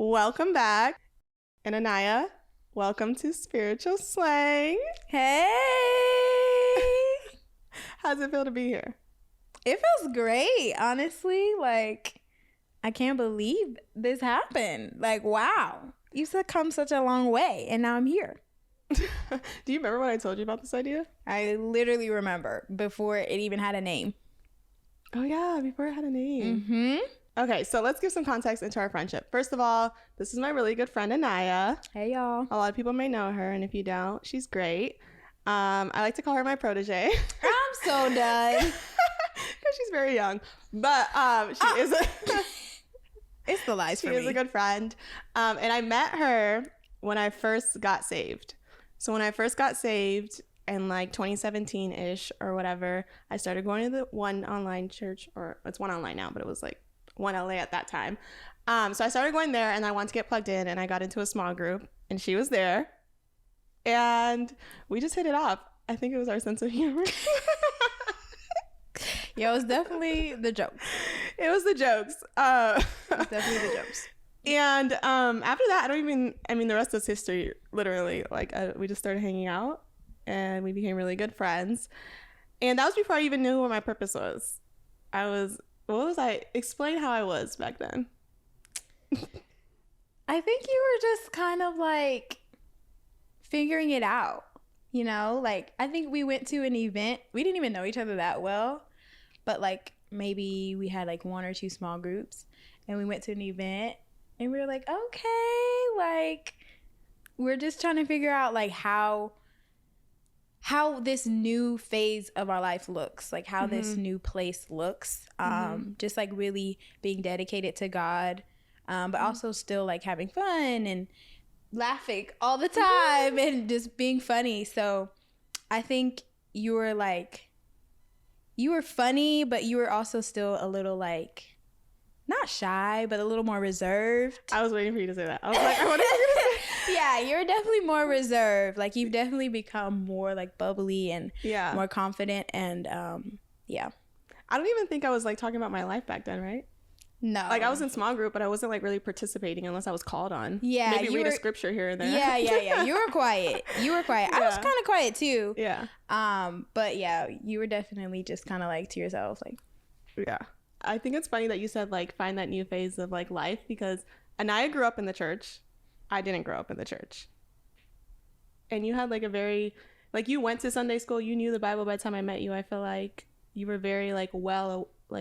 Welcome back. And Aniya, welcome to Spiritual Slang. Hey! How's it feel to be here? It feels great, honestly. Like, I can't believe this happened. Like, wow. You've come such a long way, and now I'm here. Do you remember when I told you about this idea? I literally remember before it even had a name. Oh, yeah, before it had a name. Mm-hmm. Okay, so let's give some context into our friendship. First of all, this is my really good friend, Aniya. Hey, y'all. A lot of people may know her, and if you don't, she's great. I like to call her my protege. I'm so done. Because she's very young. But she is a... It's the lies for me. She is a good friend. And I met her when I first got saved. So when I first got saved in like 2017-ish or whatever, I started going to the one online church, or it's one online now, but it was like one LA at that time. So I started going there and I wanted to get plugged in, and I got into a small group and she was there and we just hit it off. I think it was our sense of humor. Yeah, it was definitely the jokes. It was the jokes. It was definitely the jokes. And after that, the rest is history, literally. Like, we just started hanging out and we became really good friends. And that was before I even knew what my purpose was. Explain how I was back then. I think you were just kind of like figuring it out, you know? Like, I think we went to an event. We didn't even know each other that well, but like maybe we had like one or two small groups, and we went to an event and we were like, okay, like we're just trying to figure out like how this new phase of our life looks, like how this new place looks, just like really being dedicated to God, but also still like having fun and laughing all the time and just being funny. So I think you were funny, but you were also still a little like, not shy, but a little more reserved. I was waiting for you to say that. I was like, I wonder what you're going to say. Yeah, you're definitely more reserved. Like, you've definitely become more like bubbly and more confident. And yeah. I don't even think I was like talking about my life back then, right? No. Like, I was in small group, but I wasn't like really participating unless I was called on. Yeah. Maybe read a scripture here and there. Yeah. You were quiet. I was kind of quiet too. Yeah. But yeah, you were definitely just kind of like to yourself. Like, yeah. I think it's funny that you said like find that new phase of like life, because Aniya grew up in the church. I didn't grow up in the church. And you had like a very, like, you went to Sunday school, you knew the Bible by the time I met you. I feel like you were very like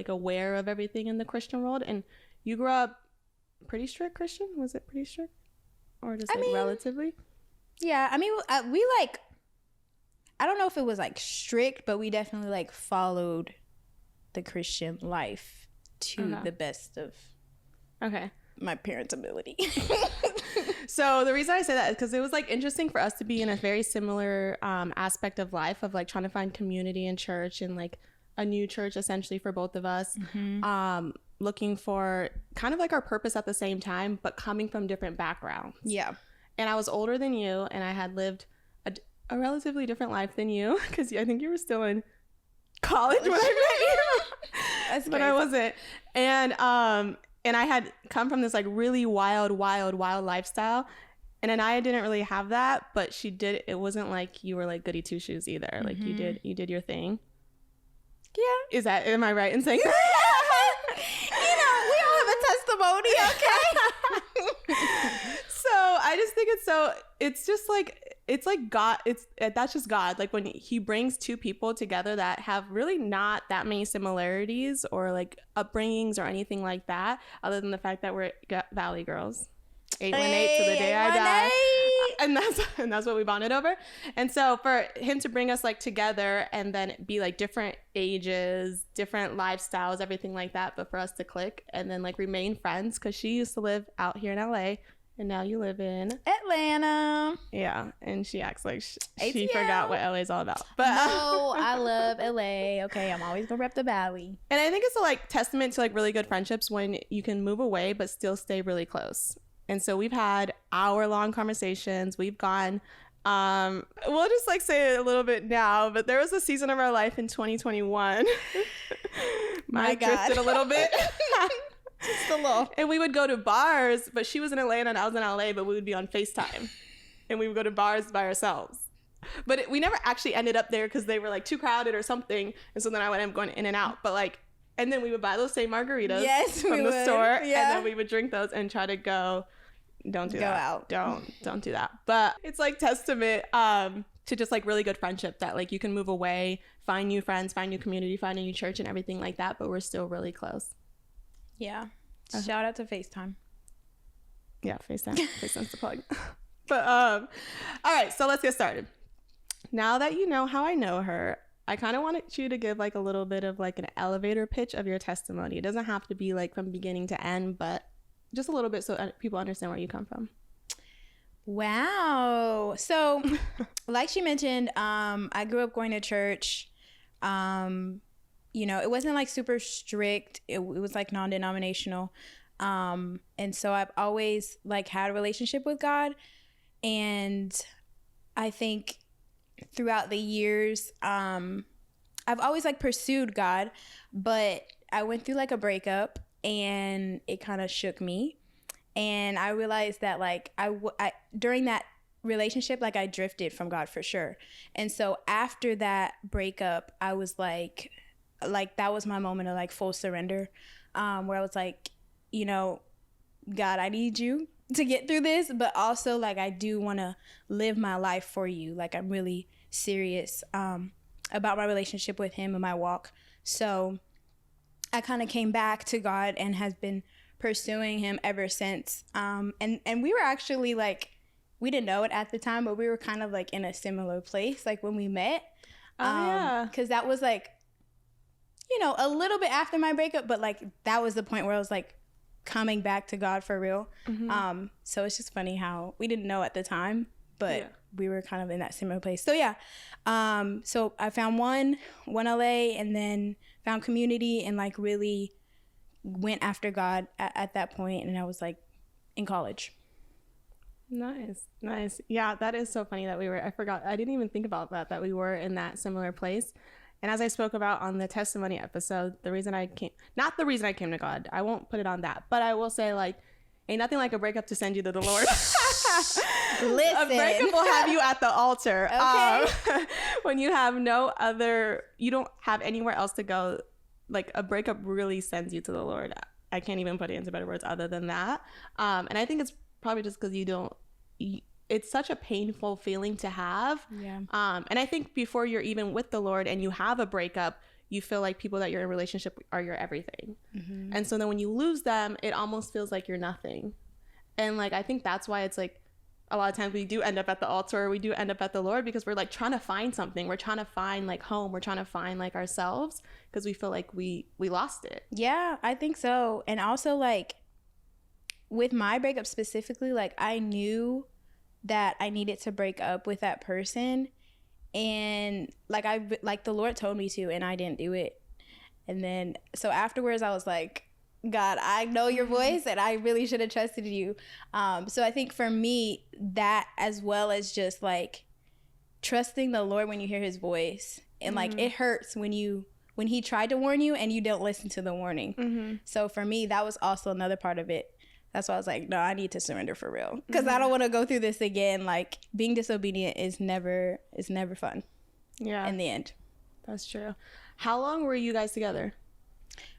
aware of everything in the Christian world, and you grew up pretty strict Christian. Was it pretty strict, or just like relatively? Yeah, I mean, we like, I don't know if it was like strict, but we definitely like followed the Christian life to the best of my parents' ability. So the reason I say that is because it was like interesting for us to be in a very similar aspect of life, of like trying to find community in church, and like a new church essentially for both of us, looking for kind of like our purpose at the same time, but coming from different backgrounds. Yeah. And I was older than you, and I had lived a relatively different life than you, because I think you were still in college when I met you. That's but crazy. I wasn't. And I had come from this like really wild lifestyle, and Aniya didn't really have that, but she did. It wasn't like you were like goody two shoes either. Like you did your thing. Yeah. Am I right in saying that? You know, we all have a testimony, okay? So I just think it's just like, it's like God, that's just God. Like when he brings two people together that have really not that many similarities or like upbringings or anything like that, other than the fact that we're Valley girls. 818 to the day I die. And that's what we bonded over. And so for him to bring us like together and then be like different ages, different lifestyles, everything like that, but for us to click and then like remain friends, because she used to live out here in LA and now you live in Atlanta. Yeah, and she acts like she forgot what LA is all about. But no, I love LA. Okay, I'm always gonna rep the Valley. And I think it's a like testament to like really good friendships when you can move away but still stay really close. And so we've had hour-long conversations. We've gone, we'll just like say it a little bit now, but there was a season of our life in 2021. My God. Drifted a little bit. Just a little. And we would go to bars, but she was in Atlanta and I was in LA, but we would be on FaceTime. And we would go to bars by ourselves. But we never actually ended up there because they were like too crowded or something. And so then I would end up going in and out. But like, and then we would buy those same margaritas from the store. Yeah. And then we would drink those and try to go out. Don't do that. But it's like testament to just like really good friendship that like you can move away, find new friends, find new community, find a new church and everything like that. But we're still really close. Yeah. Shout out to FaceTime. Yeah, FaceTime's the plug. But all right, so let's get started. Now that you know how I know her, I kind of wanted you to give like a little bit of like an elevator pitch of your testimony. It doesn't have to be like from beginning to end, but just a little bit so people understand where you come from. Wow. So like she mentioned, I grew up going to church. You know, it wasn't like super strict. It was like non-denominational. And so I've always like had a relationship with God. And I think throughout the years, I've always like pursued God, but I went through like a breakup and it kind of shook me. And I realized that like I during that relationship, like I drifted from God for sure. And so after that breakup, I was like that was my moment of like full surrender, where I was like, you know, God, I need you to get through this, but also like I do want to live my life for you. Like I'm really serious about my relationship with him and my walk. So I kind of came back to God and has been pursuing him ever since. And we were actually like, we didn't know it at the time, but we were kind of like in a similar place like when we met. Yeah. Because that was like, you know, a little bit after my breakup, but like that was the point where I was like coming back to God for real. Mm-hmm. So it's just funny how we didn't know at the time, but we were kind of in that similar place. So yeah. So I found one LA and then found community and like really went after God at that point. And I was like in college. Nice. Yeah, that is so funny that I forgot. I didn't even think about that we were in that similar place. And as I spoke about on the testimony episode, not the reason I came to God, I won't put it on that, but I will say like, ain't nothing like a breakup to send you to the Lord. Listen. A breakup will have you at the altar. Okay. When you have you don't have anywhere else to go, like a breakup really sends you to the Lord. I can't even put it into better words other than that. And I think it's probably just because it's such a painful feeling to have. Yeah. And I think before you're even with the Lord and you have a breakup, you feel like people that you're in a relationship are your everything. Mm-hmm. And so then when you lose them, it almost feels like you're nothing. And like, I think that's why it's like a lot of times we do end up at the altar, we do end up at the Lord because we're like trying to find something. We're trying to find like home. We're trying to find like ourselves because we feel like we lost it. Yeah, I think so. And also like with my breakup specifically, like I knew that I needed to break up with that person, and like the Lord told me to, and I didn't do it. And then so afterwards I was like, God, I know your voice and I really should have trusted you. So I think for me, that as well as just like trusting the Lord when you hear his voice, and like it hurts when he tried to warn you and you don't listen to the warning. Mm-hmm. So for me, that was also another part of it. That's why I was like, no, I need to surrender for real. Because I don't want to go through this again. Like, being disobedient is never fun. Yeah. In the end. That's true. How long were you guys together?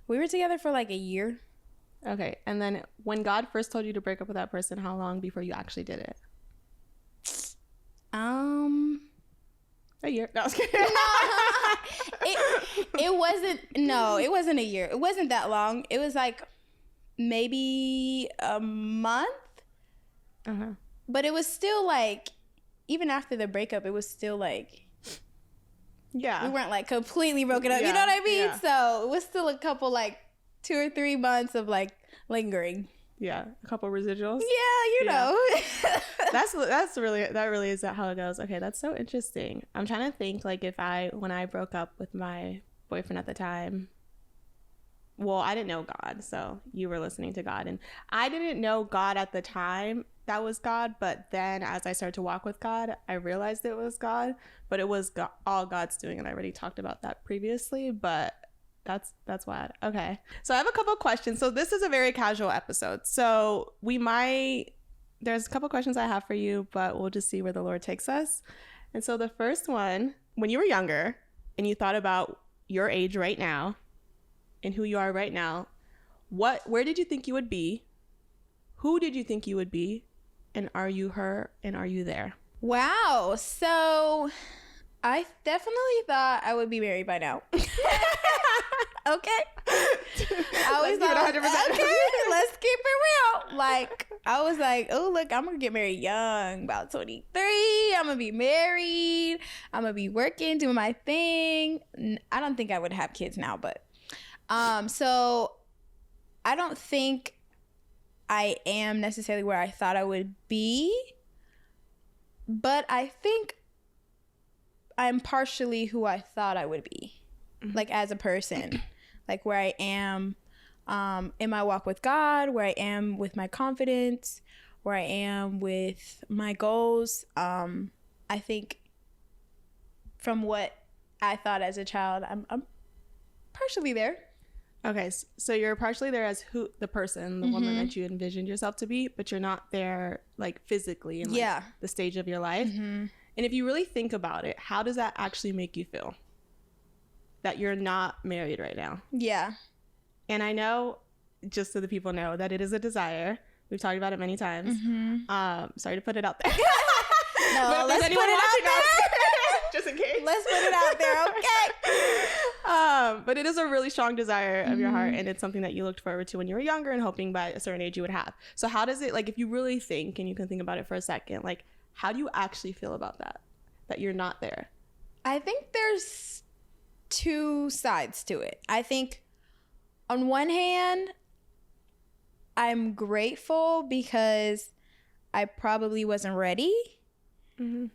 We were together for like a year. Okay. And then when God first told you to break up with that person, how long before you actually did it? A year. No, I was kidding. It wasn't a year. It wasn't that long. It was like maybe a month. Uh-huh. But it was still like, even after the breakup, it was still like, yeah, we weren't like completely broken up. Yeah. You know what I mean? Yeah. So it was still a couple, like 2 or 3 months of like lingering. Yeah, a couple residuals. Yeah, you know. that really is how it goes. Okay, that's so interesting. I'm trying to think like when I broke up with my boyfriend at the time. Well, I didn't know God, so you were listening to God, and I didn't know God at the time. That was God, but then as I started to walk with God, I realized it was God, but it was all God's doing, and I already talked about that previously. But That's wild. Okay. So I have a couple of questions. So this is a very casual episode. So there's a couple of questions I have for you, but we'll just see where the Lord takes us. And so the first one, when you were younger and you thought about your age right now and who you are right now, where did you think you would be? Who did you think you would be? And are you her? And are you there? Wow. So I definitely thought I would be married by now. Okay. I was like, okay, let's keep it real. Like, I was like, oh, look, I'm going to get married young, about 23. I'm going to be married. I'm going to be working, doing my thing. I don't think I would have kids now, but so I don't think I am necessarily where I thought I would be, but I think I'm partially who I thought I would be, like as a person, like where I am in my walk with God, where I am with my confidence, where I am with my goals. I think from what I thought as a child, I'm partially there. Okay, so you're partially there as the person, the woman that you envisioned yourself to be, but you're not there like physically in like, the stage of your life. And if you really think about it, how does that actually make you feel? That you're not married right now. Yeah. And I know, just so the people know, that it is a desire. We've talked about it many times. Sorry to put it out there. No, let's put it out there. Just in case. Let's put it out there, okay? But it is a really strong desire of your heart, and it's something that you looked forward to when you were younger and hoping by a certain age you would have. So how does it, like, if you really think, and you can think about it for a second, like, how do you actually feel about that you're not there? I think there's two sides to it. I think on one hand, I'm grateful because I probably wasn't ready.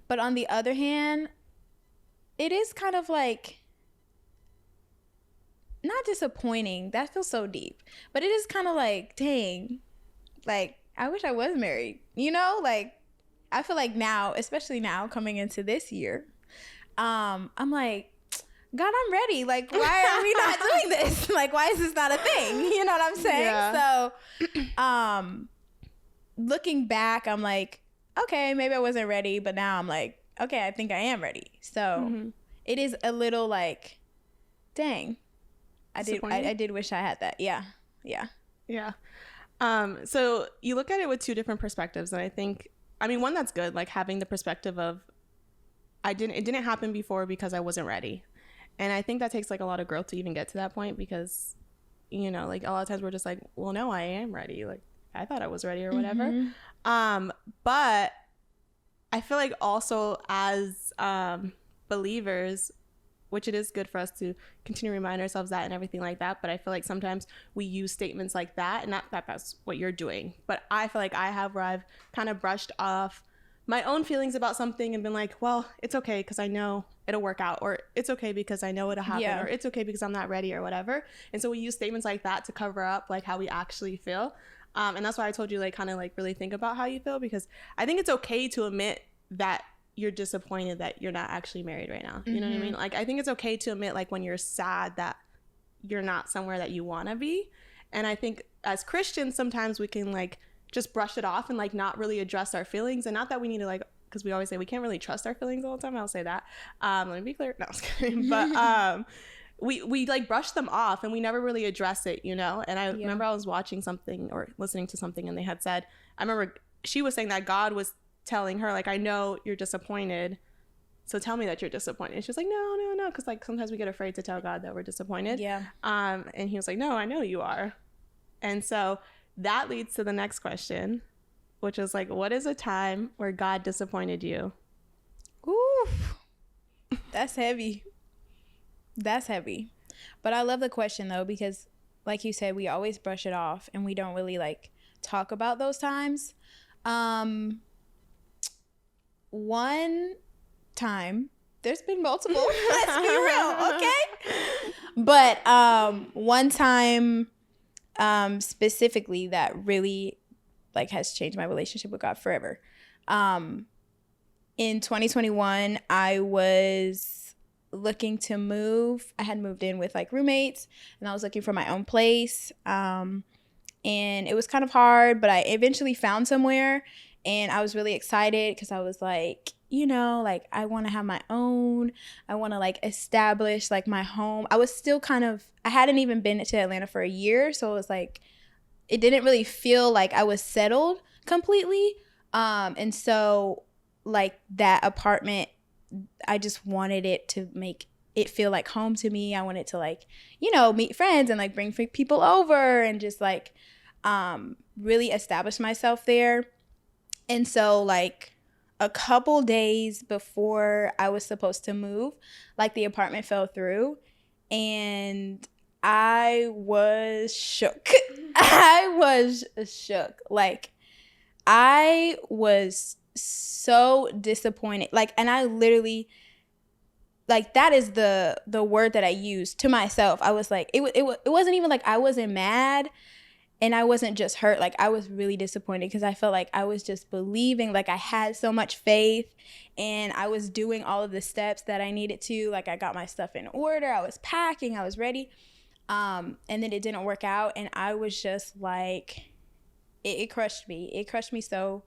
But on the other hand, it is kind of like, not disappointing. That feels so deep. But it is kind of like, dang, like, I wish I was married. You know, like, I feel like now, especially now coming into this year, I'm like, God, I'm ready. Like, why are we not doing this? Like, why is this not a thing? You know what I'm saying? Yeah. So, looking back, I'm like, okay, maybe I wasn't ready, but now I'm like, okay, I think I am ready. So it is a little like, dang, I did wish I had that. Yeah. So you look at it with two different perspectives, and I think, I mean, one that's good, like having the perspective of, it didn't happen before because I wasn't ready. And I think that takes like a lot of growth to even get to that point, because, you know, like a lot of times we're just like, well, no, I am ready. Like, I thought I was ready or whatever. But I feel like also as believers, which it is good for us to continue to remind ourselves that and everything like that, but I feel like sometimes we use statements like that, and not that that's what you're doing, but I feel like I have, where I've kind of brushed off my own feelings about something and been like, well, it's okay because I know it'll work out, or it's okay because I know it'll happen, or it's okay because I'm not ready or whatever. And so we use statements like that to cover up like how we actually feel. And that's why I told you, like, kind of like really think about how you feel, because I think it's okay to admit that you're disappointed that you're not actually married right now. You know what I mean? Like, I think it's okay to admit, like, when you're sad that you're not somewhere that you want to be. And I think as Christians, sometimes we can like just brush it off and like not really address our feelings. And not that we need to, like, because we always say we can't really trust our feelings all the time. I'll say that. Let me be clear. No, I was kidding. But we like brush them off and we never really address it, you know? And I remember I was watching something or listening to something, and they had said, I remember she was saying that God was telling her, like, I know you're disappointed, so tell me that you're disappointed. And she was like, no, because like sometimes we get afraid to tell God that we're disappointed. And he was like, no, I know you are. And so that leads to the next question, which is like, what is a time where God disappointed you? Oof, that's heavy. That's heavy. But I love the question though, because like you said, we always brush it off and we don't really like talk about those times. One time, there's been multiple, let's be real, okay? But one time specifically that really like has changed my relationship with God forever. In 2021, I was looking to move. I had moved in with like roommates, and I was looking for my own place. And it was kind of hard, but I eventually found somewhere, and I was really excited because I was like, you know, like I want to have my own. I want to like establish like my home. I was still I hadn't even been to Atlanta for a year, so it was like, it didn't really feel like I was settled completely. And so like that apartment, I just wanted it to make it feel like home to me. I wanted to like, you know, meet friends and like bring people over and just like really establish myself there. And so like a couple days before I was supposed to move, like the apartment fell through, and I was shook. I was shook. Like I was so disappointed. Like, and I literally, like, that is the word that I used to myself. I was like, it wasn't even like I wasn't mad and I wasn't just hurt. Like, I was really disappointed because I felt like I was just believing, like I had so much faith and I was doing all of the steps that I needed to. Like, I got my stuff in order. I was packing. I was ready. And then it didn't work out. And I was just like, it crushed me. It crushed me so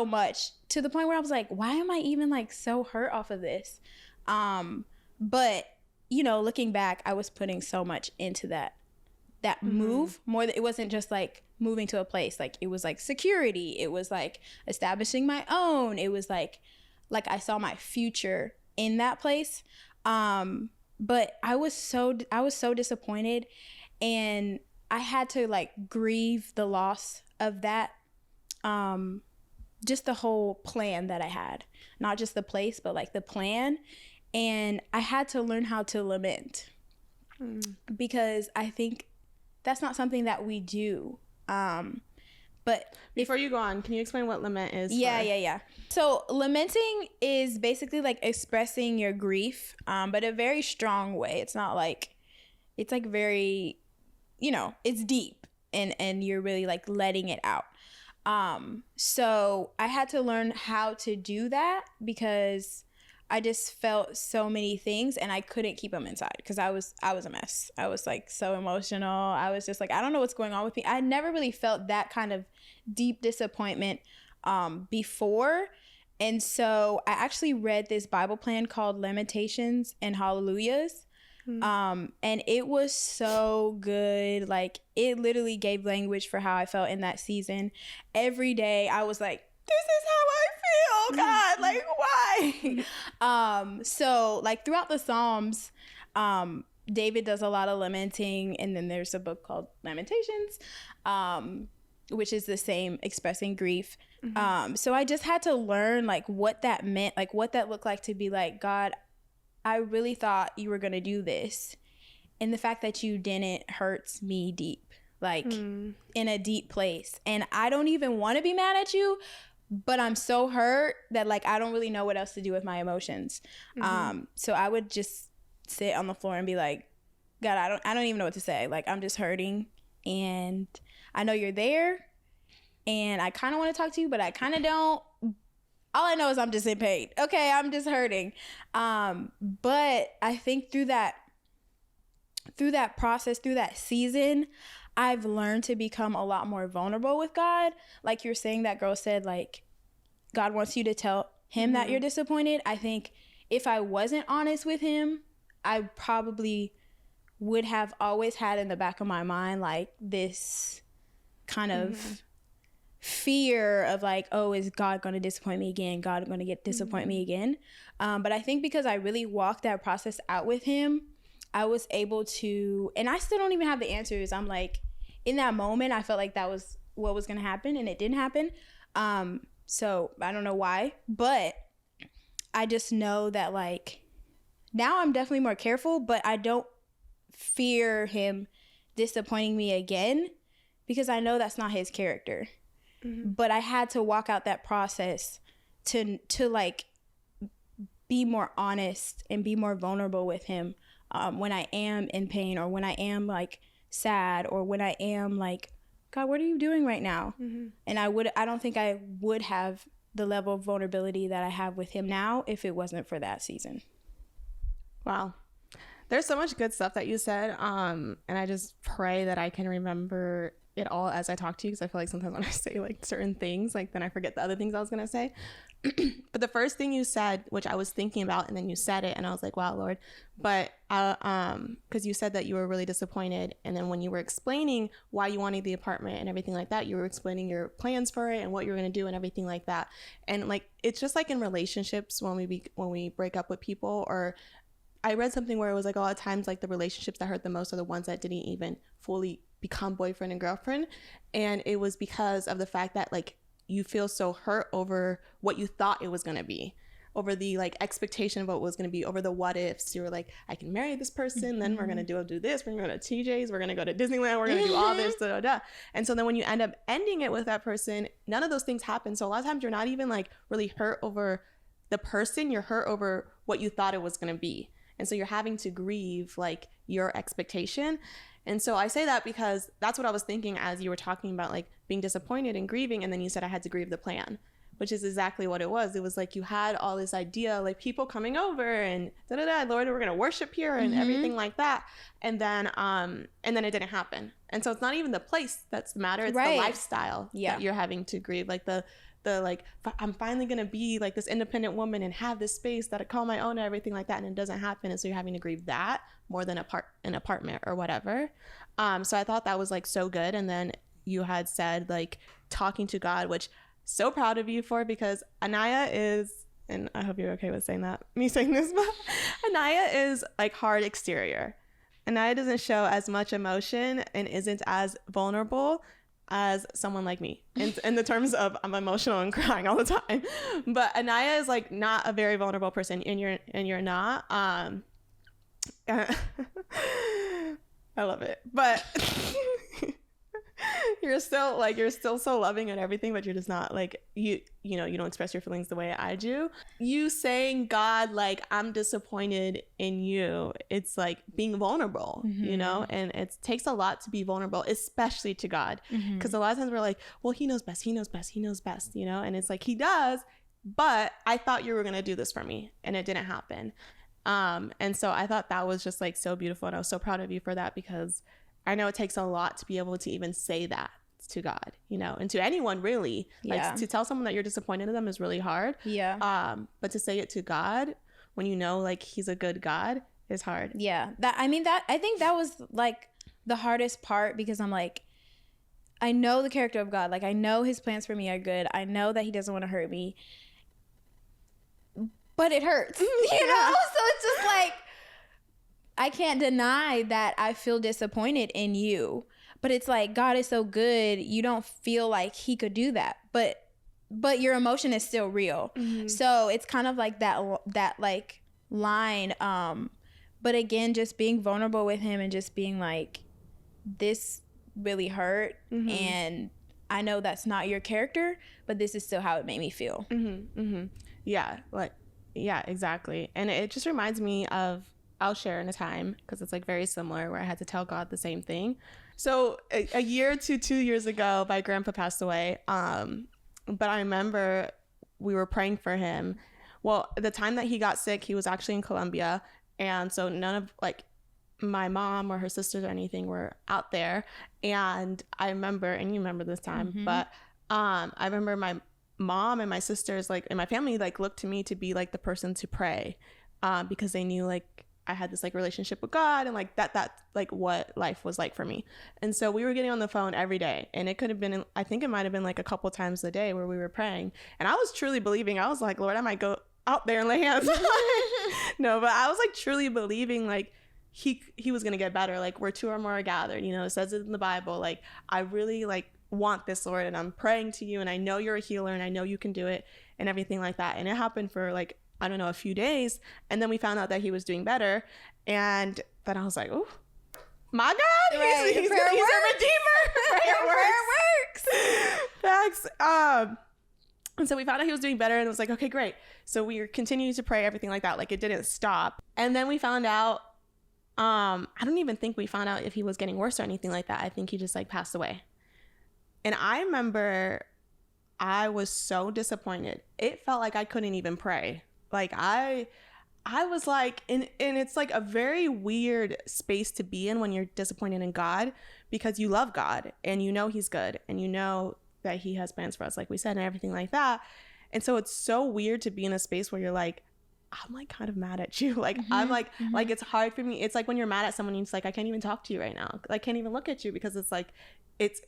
much, to the point where I was like, why am I even like so hurt off of this? But you know, looking back, I was putting so much into that move. More than, it wasn't just like moving to a place. Like, it was like security. It was like establishing my own. It was like I saw my future in that place. But I was so disappointed, and I had to like grieve the loss of that, just the whole plan that I had, not just the place, but like the plan. And I had to learn how to lament, because I think that's not something that we do. But before you go on, can you explain what lament is? Yeah. So lamenting is basically like expressing your grief, but a very strong way. It's not like, it's like very, you know, it's deep, and you're really like letting it out. So I had to learn how to do that, because I just felt so many things and I couldn't keep them inside, because I was a mess. I was like so emotional. I was just like, I don't know what's going on with me. I never really felt that kind of deep disappointment before. And so I actually read this Bible plan called Lamentations and Hallelujahs. And it was so good. Like, it literally gave language for how I felt in that season. Every day I was like, this is how I feel, God, like, why? So like throughout the Psalms, David does a lot of lamenting, and then there's a book called Lamentations, which is the same, expressing grief. So I just had to learn like what that meant, like what that looked like to be like, God, I really thought you were going to do this, and the fact that you didn't hurts me deep, like in a deep place. And I don't even want to be mad at you, but I'm so hurt that like I don't really know what else to do with my emotions. So I would just sit on the floor and be like, God, I don't even know what to say. Like, I'm just hurting, and I know you're there, and I kind of want to talk to you, but I kind of don't. All I know is I'm just in pain. Okay, I'm just hurting. But I think through that process, through that season, I've learned to become a lot more vulnerable with God. Like you're saying, that girl said, like, God wants you to tell him that you're disappointed. I think if I wasn't honest with him, I probably would have always had in the back of my mind, like, this kind of fear of like, oh, is God going to disappoint me again? God going to disappoint me again? But I think because I really walked that process out with him, I was able to, and I still don't even have the answers. I'm like, in that moment, I felt like that was what was going to happen, and it didn't happen. So I don't know why, but I just know that like now I'm definitely more careful, but I don't fear him disappointing me again, because I know that's not his character. But I had to walk out that process to like be more honest and be more vulnerable with him when I am in pain, or when I am like sad, or when I am like, God, what are you doing right now? And I don't think I would have the level of vulnerability that I have with him now if it wasn't for that season. Wow. There's so much good stuff that you said. And I just pray that I can remember it all as I talk to you, because I feel like sometimes when I say like certain things, like then I forget the other things I was going to say. But the first thing you said, which I was thinking about, and then you said it and I was like, wow, Lord. But because you said that you were really disappointed, and then when you were explaining why you wanted the apartment and everything like that, you were explaining your plans for it and what you were going to do and everything like that. And like, it's just like in relationships when we break up with people, or I read something where it was like a lot of times like the relationships that hurt the most are the ones that didn't even fully become boyfriend and girlfriend. And it was because of the fact that like you feel so hurt over what you thought it was going to be, over the like expectation of what it was going to be, over the what ifs. You were like, I can marry this person, then we're going to do this, we're going to go to TJ's, we're going to go to Disneyland, we're going to do all this, da, da, da. And so then when you end up ending it with that person, none of those things happen. So a lot of times you're not even like really hurt over the person, you're hurt over what you thought it was going to be. And so you're having to grieve like your expectation. And so I say that because that's what I was thinking as you were talking about like being disappointed and grieving. And then you said I had to grieve the plan, which is exactly what it was. It was like you had all this idea, like people coming over and da-da-da, Lord, we're going to worship here and everything like that. And then it didn't happen. And so it's not even the place that's the matter. It's the lifestyle that you're having to grieve. Like the like, I'm finally going to be like this independent woman and have this space that I call my own and everything like that. And it doesn't happen. And so you're having to grieve that more than an apartment or whatever. So I thought that was like so good. And then you had said like talking to God, which so proud of you for, because Aniya is, and I hope you're okay with saying that, me saying this, but Aniya is like hard exterior. Aniya doesn't show as much emotion and isn't as vulnerable as someone like me in the terms of I'm emotional and crying all the time. But Aniya is like not a very vulnerable person, and you're not. I love it. But you're still so loving and everything, but you're just not like you don't express your feelings the way I do. You saying, God, like, I'm disappointed in you, it's like being vulnerable, and it takes a lot to be vulnerable, especially to God, because a lot of times we're like, well, he knows best, and it's like he does, but I thought you were gonna do this for me and it didn't happen. And so I thought that was just like so beautiful, and I was so proud of you for that, because I know it takes a lot to be able to even say that to God, and to anyone really. Like to tell someone that you're disappointed in them is really hard. Yeah. But to say it to God when you know like he's a good God is hard. Yeah. I think that was like the hardest part, because I'm like, I know the character of God. Like I know his plans for me are good. I know that he doesn't want to hurt me. But it hurts. So it's just like, I can't deny that I feel disappointed in you, but it's like, God is so good. You don't feel like he could do that, but your emotion is still real. So it's kind of like that like line. But again, just being vulnerable with him and just being like, this really hurt. And I know that's not your character, but this is still how it made me feel. Yeah, exactly. And it just reminds me of, I'll share in a time, because it's like very similar, where I had to tell God the same thing. So a year to 2 years ago, my grandpa passed away. But I remember we were praying for him. Well, the time that he got sick, he was actually in Colombia. And so none of like my mom or her sisters or anything were out there. And I remember, and you remember this time, but I remember my mom and my sisters, like, and my family, like, looked to me to be like the person to pray, because they knew like I had this like relationship with God, and like that like what life was like for me. And so we were getting on the phone every day, and it could have been, I think it might have been like a couple times a day where we were praying, and I was truly believing. I was like, Lord, I might go out there and lay hands. No, but I was like truly believing like he was gonna get better. Like, where two or more are gathered, it says it in the Bible. Like, I really like want this, Lord, and I'm praying to you, and I know you're a healer, and I know you can do it, and everything like that. And it happened for like, I don't know, a few days. And then we found out that he was doing better. And then I was like, oh, my God, he's a redeemer. Prayer works. Facts. And so we found out he was doing better, and it was like, okay, great. So we continued to pray, everything like that. Like, it didn't stop. And then we found out, I don't even think we found out if he was getting worse or anything like that. I think he just like passed away. And I remember I was so disappointed. It felt like I couldn't even pray. Like, I I was like, and it's like a very weird space to be in when you're disappointed in God, because you love God and you know he's good and you know that he has plans for us, like we said, and everything like that. And so it's so weird to be in a space where you're like, I'm like kind of mad at you. Like, I'm like, like it's hard for me. It's like when you're mad at someone, it's like, I can't even talk to you right now. I can't even look at you, because it's like, it's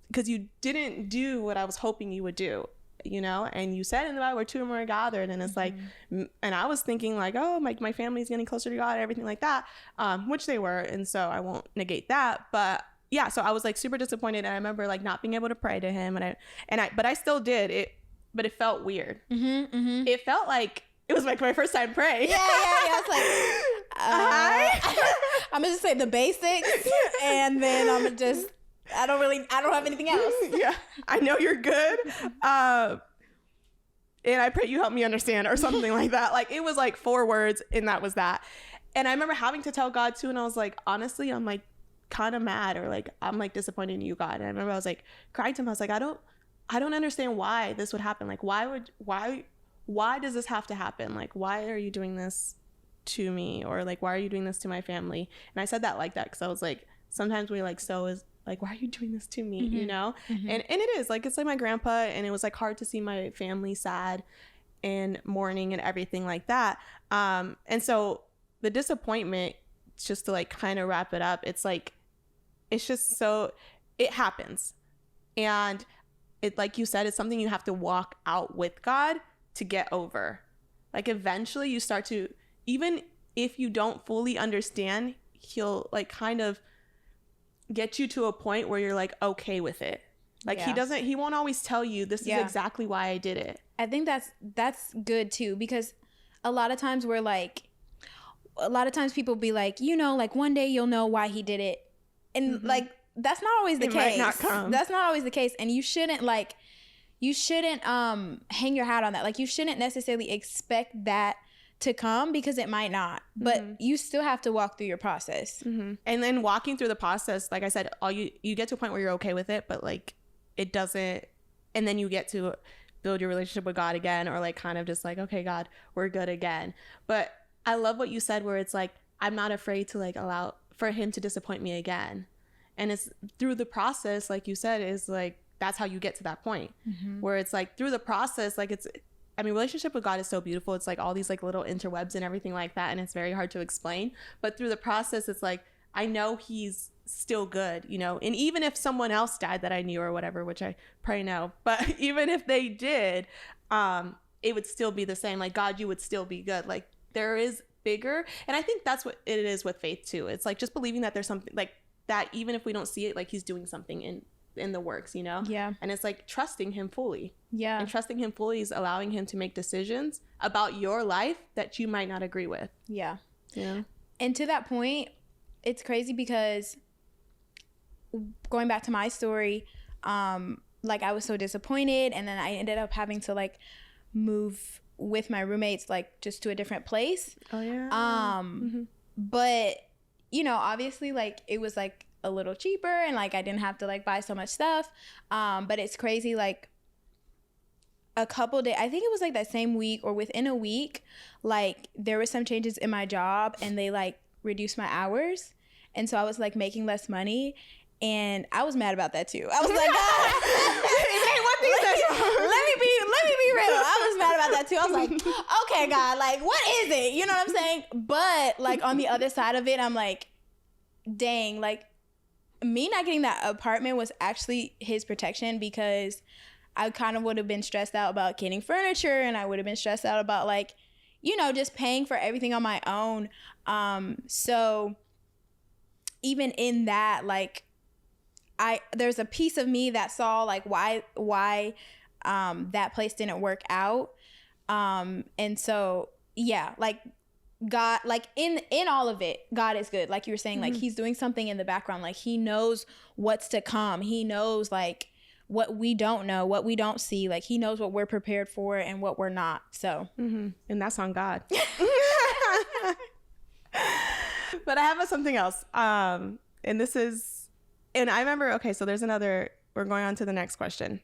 because you didn't do what I was hoping you would do. You know, and you said in the Bible, where two or more are gathered, and it's like, and I was thinking like, oh, my family's getting closer to God and everything like that, which they were, and so I won't negate that. But yeah, so I was like super disappointed, and I remember like not being able to pray to him, but I still did it, but it felt weird. It felt like it was like my first time praying. Yeah. It's like, I'm gonna just say the basics, and then I'm gonna just. I don't have anything else. Yeah, I know you're good. And I pray you help me understand, or something like that. Like, it was like 4 words, and that was that. And I remember having to tell God too, and I was like, honestly, I'm like kind of mad, or like I'm like disappointed in you, God. And I remember I was like crying to him. I was like, I don't understand why this would happen. Like, why does this have to happen? Like, why are you doing this to me? Or like, why are you doing this to my family? And I said that like that because I was like, sometimes we're like, so is like, why are you doing this to me? You know? And it is like, it's like my grandpa, and it was like hard to see my family sad and mourning and everything like that. And so the disappointment, just to like kind of wrap it up, it's like, it's just so, it happens. And it, like you said, it's something you have to walk out with God to get over. Like, eventually you start to, even if you don't fully understand, he'll like kind of get you to a point where you're like okay with it. Like, he won't always tell you this is exactly why I did it. I think that's good too, because a lot of times people be like, you know, like one day you'll know why he did it, and like that's not always the case. Might not come. That's not always the case, and you shouldn't hang your hat on that. Like, you shouldn't necessarily expect that to come, because it might not, but you still have to walk through your process. And then walking through the process, like I said, you get to a point where you're okay with it, but like it doesn't, and then you get to build your relationship with God again, or like kind of just like, okay, God, we're good again. But I love what you said, where it's like, I'm not afraid to like allow for him to disappoint me again. And it's through the process, like you said, is like, that's how you get to that point where it's like through the process, like relationship with God is so beautiful. It's like all these like little interwebs and everything like that, and it's very hard to explain. But through the process, it's like, I know he's still good, you know? And even if someone else died that I knew or whatever, which I pray no, but even if they did, it would still be the same. Like, God, you would still be good. Like, there is bigger. And I think that's what it is with faith too. It's like just believing that there's something like that, even if we don't see it, like he's doing something in the works, you know? Yeah. And it's like trusting him fully. Yeah. And trusting him fully is allowing him to make decisions about your life that you might not agree with. Yeah. Yeah. And to that point, it's crazy because going back to my story, like I was so disappointed, and then I ended up having to like move with my roommates, like just to a different place. Oh yeah. But you know, obviously like it was like a little cheaper, and like I didn't have to like buy so much stuff. But it's crazy, like a couple days, I think it was like that same week or within a week, like there were some changes in my job, and they like reduced my hours, and so I was like making less money, and I was mad about that too. I was like, let me be real. I was mad about that too. I was like, okay, God, like what is it? You know what I'm saying? But like on the other side of it, I'm like, dang, like me not getting that apartment was actually his protection, because I kind of would have been stressed out about getting furniture, and I would have been stressed out about like, you know, just paying for everything on my own. So even in that, like there's a piece of me that saw like why that place didn't work out. And so, yeah, like God, like in all of it, God is good. Like you were saying, like he's doing something in the background. Like he knows what's to come. He knows like what we don't know, what we don't see. Like he knows what we're prepared for and what we're not. So, and that's on God. But I have something else. And this is, and I remember, okay, so there's another, we're going on to the next question.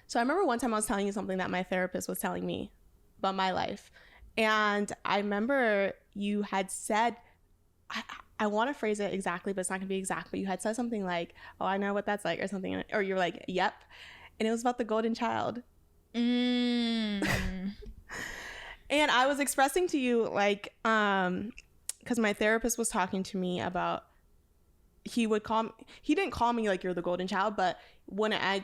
So I remember one time I was telling you something that my therapist was telling me about my life. And I remember you had said, I want to phrase it exactly, but it's not going to be exact, but you had said something like, oh, I know what that's like, or something, or you're like, yep. And it was about the golden child. And I was expressing to you, like, because my therapist was talking to me about, he didn't call me like, you're the golden child, but when I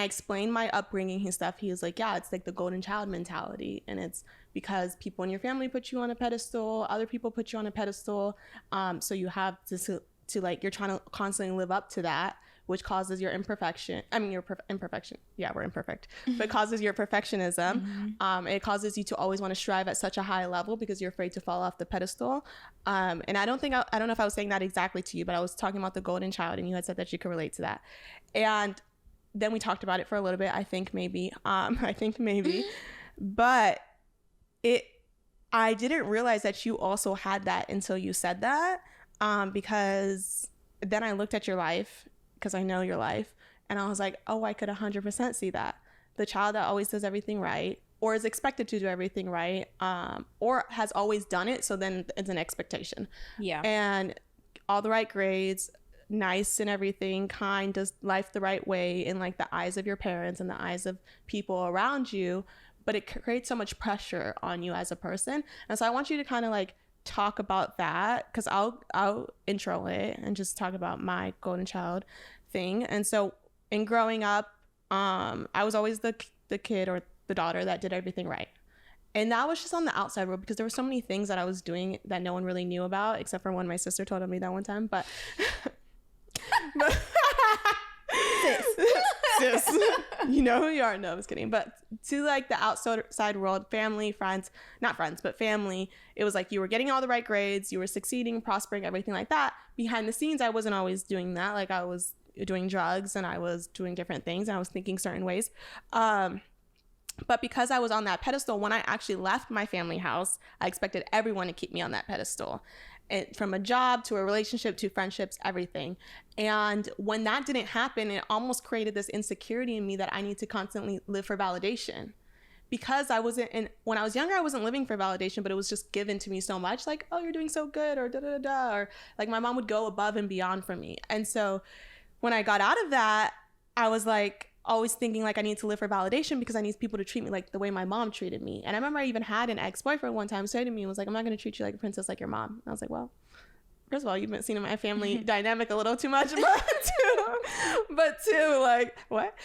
explained my upbringing and stuff, he was like, yeah, it's like the golden child mentality. And it's because people in your family put you on a pedestal, other people put you on a pedestal. So you have to like, you're trying to constantly live up to that, which causes your imperfection. I mean, your imperfection. Yeah, we're imperfect. But causes your perfectionism. It causes you to always want to strive at such a high level because you're afraid to fall off the pedestal. And I don't know if I was saying that exactly to you, but I was talking about the golden child, and you had said that you could relate to that. And then we talked about it for a little bit. I think maybe. But I didn't realize that you also had that until you said that. Because then I looked at your life, because I know your life, and I was like, oh, I could 100% see that. The child that always does everything right, or is expected to do everything right, or has always done it, so then it's an expectation. Yeah. And all the right grades, nice and everything, kind, does life the right way in like the eyes of your parents and the eyes of people around you, but it creates so much pressure on you as a person. And so I want you to kind of like talk about that, because I'll intro it and just talk about my golden child thing. And so in growing up, I was always the kid or the daughter that did everything right. And that was just on the outside world, because there were so many things that I was doing that no one really knew about, except for when my sister told me that one time. But sis, you know who you are. No, I was kidding. But to like the outside world, family, friends, not friends, but family, it was like you were getting all the right grades, you were succeeding, prospering, everything like that. Behind the scenes, I wasn't always doing that. Like I was doing drugs and I was doing different things and I was thinking certain ways. But because I was on that pedestal, when I actually left my family house, I expected everyone to keep me on that pedestal. From a job to a relationship to friendships, everything. And when that didn't happen, it almost created this insecurity in me that I need to constantly live for validation. Because when I was younger, I wasn't living for validation, but it was just given to me so much, like, oh, you're doing so good, or da-da-da-da, or like my mom would go above and beyond for me. And so when I got out of that, I was like, always thinking like I need to live for validation because I need people to treat me like the way my mom treated me. And I remember I even had an ex-boyfriend one time say to me, was like, I'm not going to treat you like a princess like your mom. And I was like, well, first of all, you've been seeing my family dynamic a little too much, but two, like, what?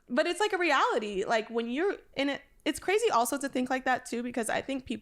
But it's like a reality. Like when you're in it, it's crazy also to think like that too, because I think I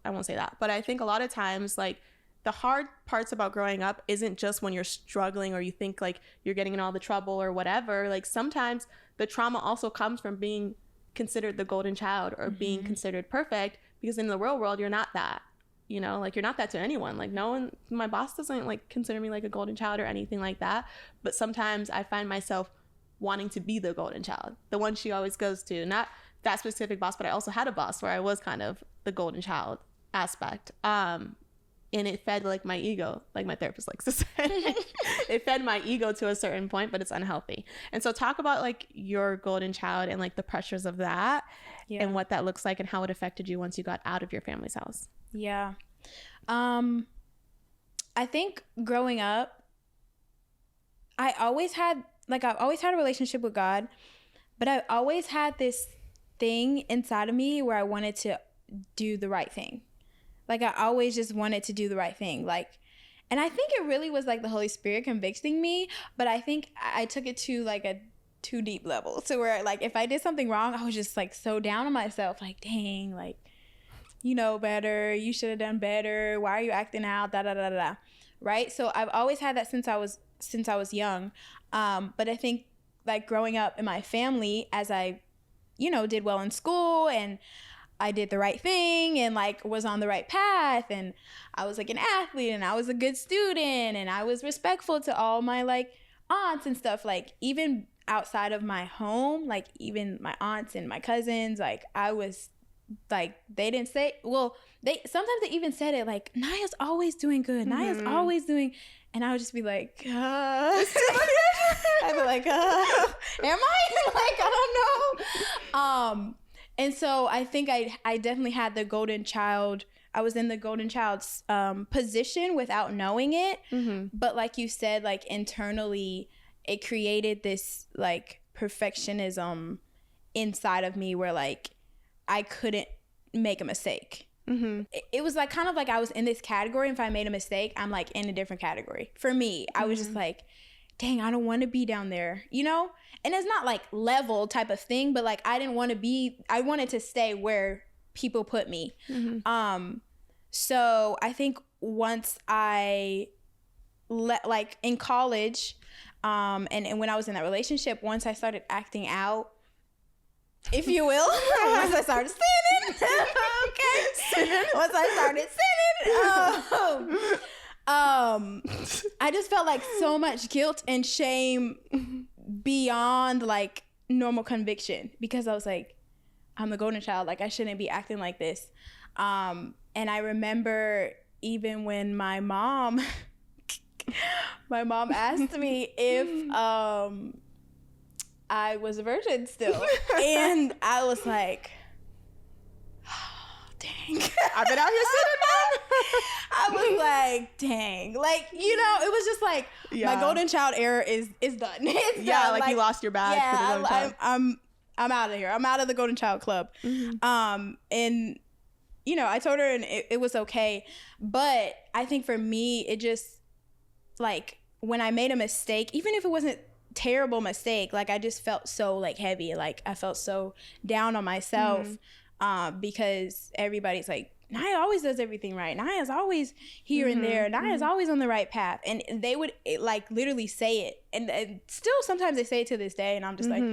won't say that, but I think a lot of times like the hard parts about growing up isn't just when you're struggling or you think like you're getting in all the trouble or whatever. Like sometimes the trauma also comes from being considered the golden child or being considered perfect, because in the real world, you're not that, you know, like you're not that to anyone. Like no one, my boss doesn't like consider me like a golden child or anything like that. But sometimes I find myself wanting to be the golden child, the one she always goes to, not that specific boss, but I also had a boss where I was kind of the golden child aspect. And it fed like my ego, like my therapist likes to say. It fed my ego to a certain point, but it's unhealthy. And so talk about like your golden child and like the pressures of that and what that looks like and how it affected you once you got out of your family's house. Yeah. I think growing up, I've always had a relationship with God, but I always had this thing inside of me where I wanted to do the right thing. Like I always just wanted to do the right thing. Like, and I think it really was like the Holy Spirit convicting me, but I think I took it to like a too deep level. So where like if I did something wrong, I was just like so down on myself, like, dang, like, you know better, you should have done better. Why are you acting out? Da da da da. Right? So I've always had that since I was young. But I think like growing up in my family, as I, you know, did well in school and I did the right thing and like was on the right path and I was like an athlete and I was a good student and I was respectful to all my like aunts and stuff, like even outside of my home, like even my aunts and my cousins, like I was like, they didn't say, well, sometimes they even said it like, Naya's always doing good. Naya's always doing, and I would just be like, I'd be like, am I? Like, I don't know. And so I think I definitely had the golden child. I was in the golden child's position without knowing it. Mm-hmm. But like you said, like internally, it created this like perfectionism inside of me where like I couldn't make a mistake. Mm-hmm. It was like kind of like I was in this category. And if I made a mistake, I'm like in a different category. For me, I was just like, dang, I don't want to be down there, you know? And it's not like level type of thing, but like I didn't want to be, I wanted to stay where people put me. Mm-hmm. So I think once I like in college, and when I was in that relationship, once I started acting out, if you will, once I started sinning, okay, once I started sinning, I just felt like so much guilt and shame beyond like normal conviction, because I was like, I'm the golden child, like I shouldn't be acting like this. And I remember even when my mom asked me if I was a virgin still, and I was like, oh, dang, I've been out here sinning, Mom. I was like, dang, like, you know, it was just like my golden child era is done. It's done. Like you lost your badge for the golden child. I'm out of here. I'm out of the golden child club. Mm-hmm. And you know, I told her, and it was okay. But I think for me, it just like when I made a mistake, even if it wasn't terrible mistake, like I just felt so like heavy, like I felt so down on myself, because everybody's like, Naya always does everything right, Naya's always here and there, Naya's always on the right path, and they would like literally say it, and still sometimes they say it to this day, and I'm just like,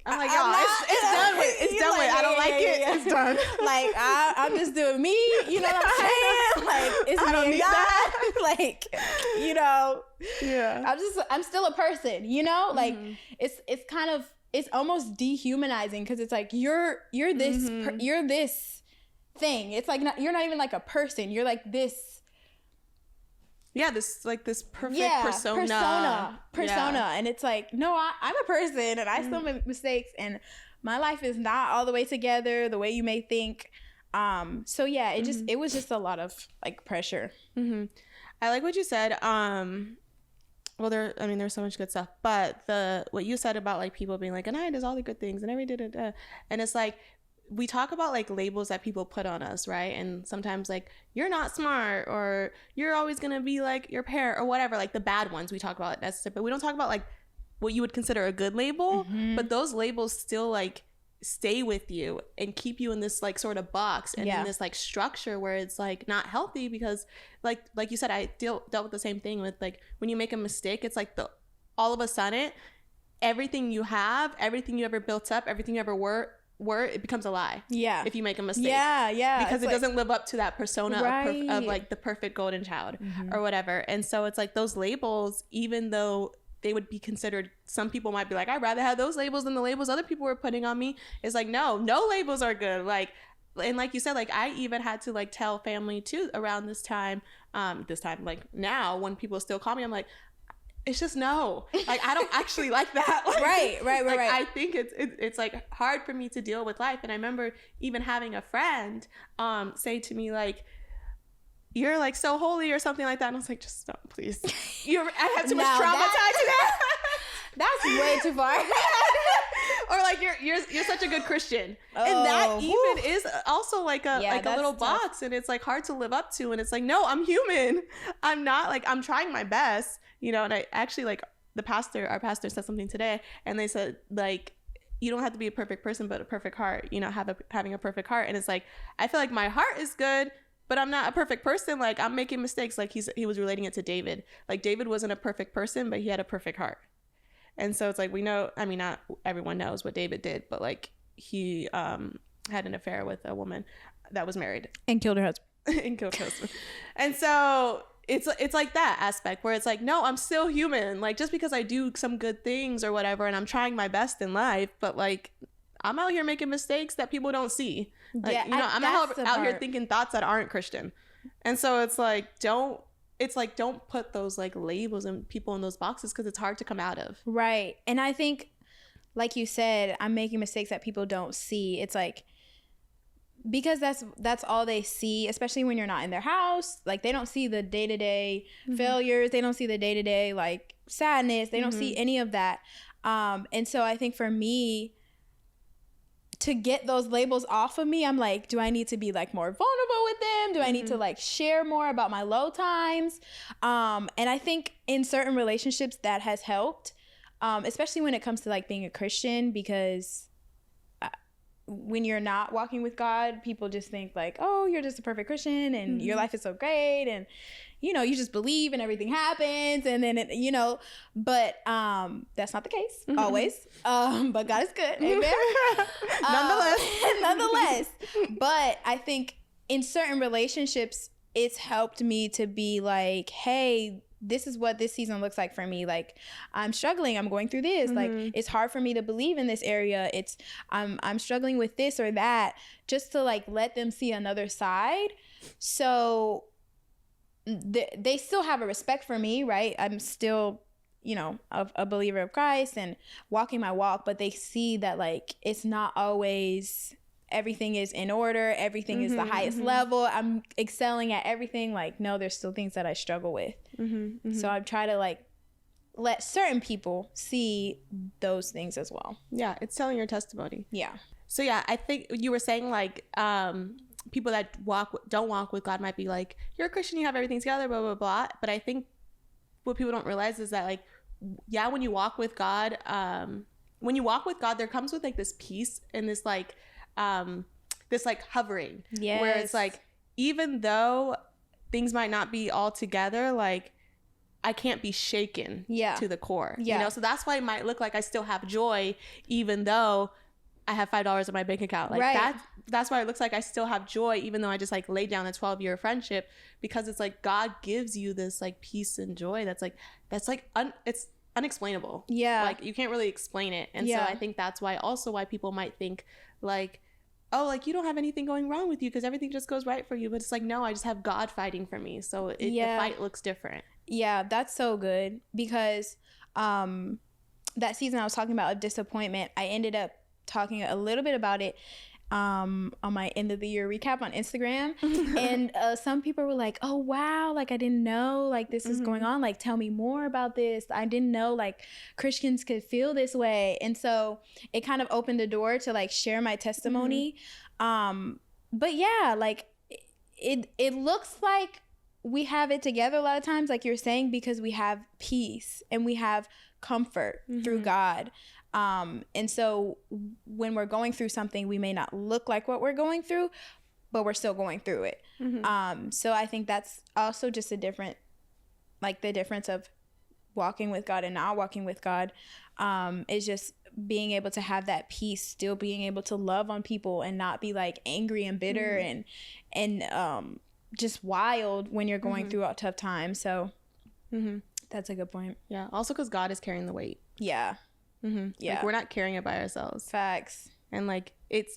I'm like, y'all, it's done with. It's done with. I don't like it. It's done. Like I'm just doing me. You know what I'm saying? Like it's I don't me need and God. that. Like, you know. Yeah. I'm still a person. You know. Like it's kind of, it's almost dehumanizing, because it's like you're this you're this thing. It's like you're not even like a person. You're like this. Yeah, this perfect persona. Yeah. And it's like, no, I'm a person, and I still make mistakes, and my life is not all the way together the way you may think. So yeah, it was just a lot of like pressure. I like what you said. Well, there's so much good stuff, but what you said about like people being like, Aniya does all the good things and everything, and it's like, we talk about like labels that people put on us, right? And sometimes like, you're not smart, or you're always gonna be like your parent, or whatever, like the bad ones we talk about, but we don't talk about like what you would consider a good label. But those labels still like stay with you and keep you in this like sort of box, and in this like structure where it's like not healthy, because like you said, I dealt with the same thing with like, when you make a mistake, it's like all of a sudden everything you have, everything you ever built up, everything you ever were, it becomes a lie. If you make a mistake. Because it doesn't live up to that persona of like the perfect golden child or whatever. And so it's like those labels, even though they would be considered, some people might be like, I'd rather have those labels than the labels other people were putting on me. It's like, no labels are good. Like, and like you said, like I even had to like tell family too around this time, like now when people still call me, I'm like, it's just no, like I don't actually like that. Like, right. I think it's like hard for me to deal with life. And I remember even having a friend say to me like, you're like so holy or something like that, and I was like, just stop, please. I have too much trauma tied to that. That's way too far. Or like you're such a good Christian, and that even is also like a little box, and it's like hard to live up to. And it's like, no, I'm human. I'm not like, I'm trying my best, you know. And I actually like our pastor said something today, and they said like, you don't have to be a perfect person, but a perfect heart. You know, having a perfect heart. And it's like, I feel like my heart is good, but I'm not a perfect person. Like I'm making mistakes. Like he was relating it to David. Like David wasn't a perfect person, but he had a perfect heart. And so it's like, we know, I mean, not everyone knows what David did, but like he had an affair with a woman that was married. And killed her husband. And so it's like that aspect where it's like, no, I'm still human. Like just because I do some good things or whatever, and I'm trying my best in life, but like I'm out here making mistakes that people don't see. Like, you know, I'm out here thinking thoughts that aren't Christian. And so it's like, don't put those like labels and people in those boxes, because it's hard to come out of. Right. And I think like you said, I'm making mistakes that people don't see. It's like, because that's all they see, especially when you're not in their house. Like, they don't see the day-to-day failures. They don't see the day-to-day like sadness. They don't see any of that. And so I think for me, to get those labels off of me, I'm like, do I need to be like more vulnerable with them? Do I need to like share more about my low times? And I think in certain relationships that has helped, especially when it comes to like being a Christian, because when you're not walking with God, people just think like, oh, you're just a perfect Christian and your life is so great, and you know, you just believe and everything happens, and then it, you know, but that's not the case always. But God is good, amen. Nonetheless, but I think in certain relationships, it's helped me to be like, hey, this is what this season looks like for me. Like, I'm struggling. I'm going through this. Like, it's hard for me to believe in this area. It's I'm struggling with this or that, just to like let them see another side. So they still have a respect for me, right? I'm still, you know, a believer of Christ and walking my walk, but they see that like it's not always everything is in order, everything is the highest level, I'm excelling at everything. Like, no, there's still things that I struggle with. So I try to like let certain people see those things as well. Yeah, it's telling your testimony. Yeah. So yeah, I think you were saying like people that don't walk with God might be like, you're a Christian, you have everything together, blah blah blah. But I think what people don't realize is that like, yeah, when you walk with God, there comes with like this peace and this like hovering, where it's like, even though things might not be all together, like I can't be shaken to the core, you know? So that's why it might look like I still have joy, even though I have $5 in my bank account. Like that's why it looks like I still have joy, even though I just like laid down a 12-year friendship, because it's like God gives you this like peace and joy that's it's unexplainable. Yeah. Like you can't really explain it. And so I think that's why people might think like, oh, like you don't have anything going wrong with you because everything just goes right for you. But it's like, no, I just have God fighting for me. So the fight looks different. Yeah, that's so good, because that season I was talking about of disappointment, I ended up talking a little bit about it on my end of the year recap on Instagram. And some people were like, oh wow, like I didn't know like this is going on, like tell me more about this. I didn't know like Christians could feel this way. And so it kind of opened the door to like share my testimony. But yeah, like it looks like we have it together a lot of times, like you're saying, because we have peace and we have comfort through God. And so when we're going through something, we may not look like what we're going through, but we're still going through it. So I think that's also just the difference of walking with God and not walking with God, is just being able to have that peace, still being able to love on people and not be like angry and bitter and just wild when you're going through a tough time. So that's a good point. Yeah. Also because God is carrying the weight. Yeah. Yeah. Like we're not carrying it by ourselves. Facts. And like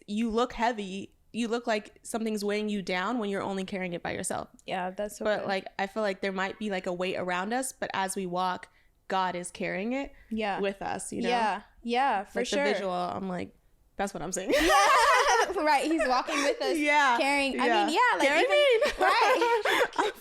you look heavy, you look like something's weighing you down when you're only carrying it by yourself. Yeah, that's so But good. like I feel like there might be like a weight around us, but as we walk, God is carrying it with us, you know? Yeah, for like sure. The visual, I'm like, that's what I'm saying. Yeah, right. He's walking with us. Yeah, carrying. I mean, like carrying even, right.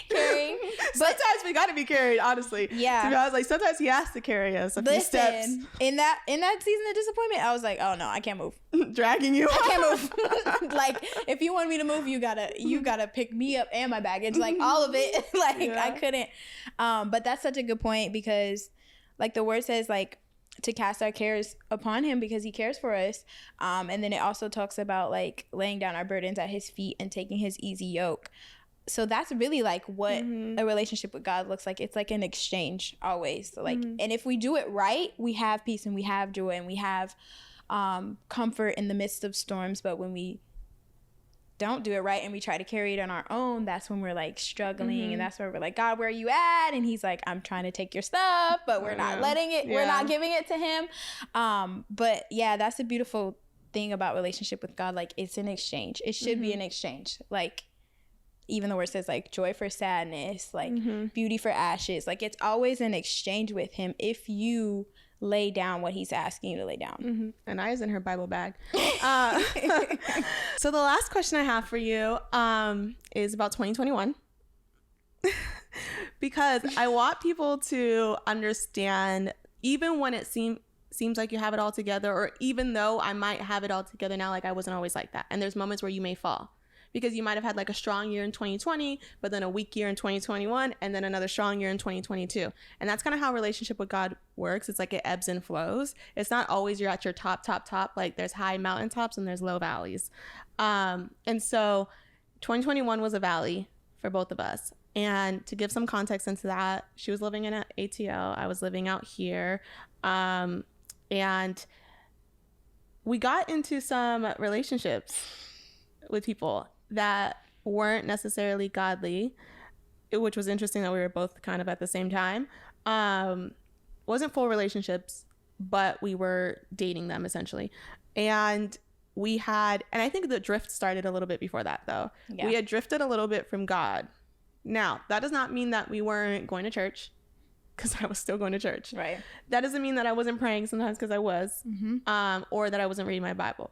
Carrying. But sometimes we got to be carried, honestly. Yeah. To be honest, like sometimes he has to carry us a few steps. In that season of disappointment, I was like, oh no, I can't move. Dragging you. I can't move. Like if you want me to move, you gotta pick me up and my baggage, like all of it. Like I couldn't. But that's such a good point, because like the word says, like, to cast our cares upon him because he cares for us. And then it also talks about like laying down our burdens at his feet and taking his easy yoke. So that's really like what a relationship with God looks like. It's like an exchange always. So like, and if we do it right, we have peace and we have joy and we have comfort in the midst of storms. But when we don't do it right and we try to carry it on our own, that's when we're like struggling. And that's where we're like, God, where are you at? And he's like, I'm trying to take your stuff, but we're not letting it, we're not giving it to him. But yeah, that's a beautiful thing about relationship with God. Like it's an exchange. It should be an exchange. Like even the word says like joy for sadness, like beauty for ashes. Like it's always an exchange with him if you lay down what he's asking you to lay down. Mm-hmm. And Aya's in her Bible bag. So the last question I have for you is about 2021. Because I want people to understand, even when it seems like you have it all together, or even though I might have it all together now, like I wasn't always like that. And there's moments where you may fall. Because you might have had like a strong year in 2020, but then a weak year in 2021, and then another strong year in 2022. And that's kind of how relationship with God works. It's like it ebbs and flows. It's not always you're at your top. Like there's high mountaintops and there's low valleys. And so 2021 was a valley for both of us. And to give some context into that, she was living in an ATL. I was living out here. And we got into some relationships with people that weren't necessarily godly, which was interesting that we were both kind of at the same time. Wasn't full relationships, but we were dating them essentially. And I think the drift started a little bit before that though. Yeah. We had drifted a little bit from God. Now, that does not mean that we weren't going to church, because I was still going to church. Right. That doesn't mean that I wasn't praying sometimes, because I was, or that I wasn't reading my Bible.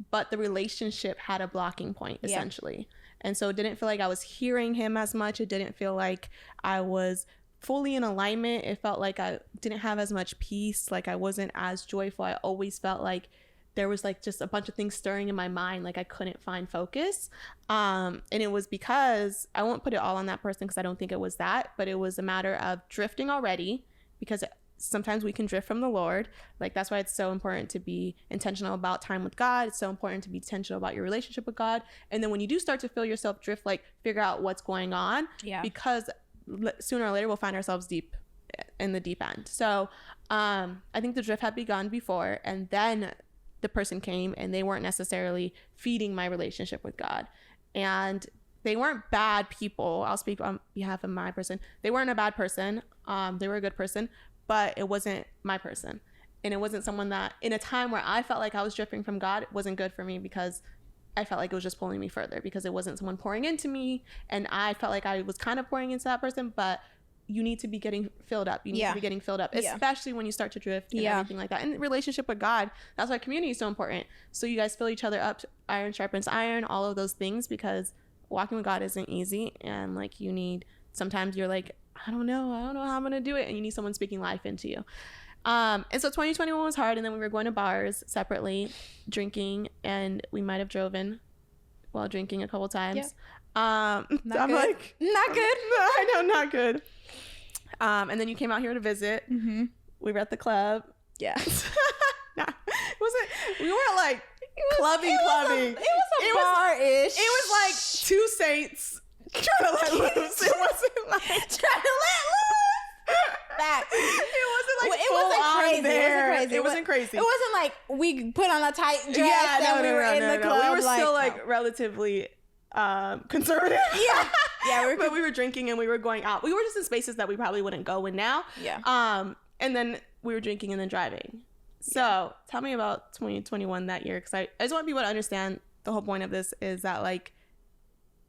But the relationship had a blocking point, essentially. Yeah. And so it didn't feel like I was hearing him as much. It didn't feel like I was fully in alignment. It felt like I didn't have as much peace. Like I wasn't as joyful. I always felt like there was like just a bunch of things stirring in my mind. Like I couldn't find focus. And it was because, I won't put it all on that person because I don't think it was that, but it was a matter of drifting already, because sometimes we can drift from the Lord. Like that's why it's so important to be intentional about time with God. It's so important to be intentional about your relationship with God. And then when you do start to feel yourself drift, like figure out what's going on, because sooner or later we'll find ourselves deep in the deep end. So I think the drift had begun before, and then the person came and they weren't necessarily feeding my relationship with God. And they weren't bad people. I'll speak on behalf of my person. They weren't a bad person. They were a good person, but it wasn't my person. And it wasn't someone that, in a time where I felt like I was drifting from God, it wasn't good for me, because I felt like it was just pulling me further, because it wasn't someone pouring into me. And I felt like I was kind of pouring into that person, but you need to be getting filled up. You need to be getting filled up, especially when you start to drift and everything like that. And relationship with God, that's why community is so important. So you guys fill each other up, iron sharpens iron, all of those things, because walking with God isn't easy. And like sometimes you're like, I don't know how I'm going to do it. And you need someone speaking life into you. And so 2021 was hard. And then we were going to bars separately, drinking, and we might've driven while drinking a couple times. I'm good. Like, not good. I know, not good. And then you came out here to visit. Mm-hmm. We were at the club. Yeah. We weren't like clubbing. It was a bar-ish. It was like two saints trying to let loose. It wasn't like trying to let loose. Back. It wasn't like crazy. It wasn't crazy. It wasn't like we put on a tight dress and we were in the club. We were still like relatively conservative. But we were drinking and we were going out. We were just in spaces that we probably wouldn't go in now. And then we were drinking and then driving. So tell me about 2021 that year, because I just want people to understand the whole point of this is that like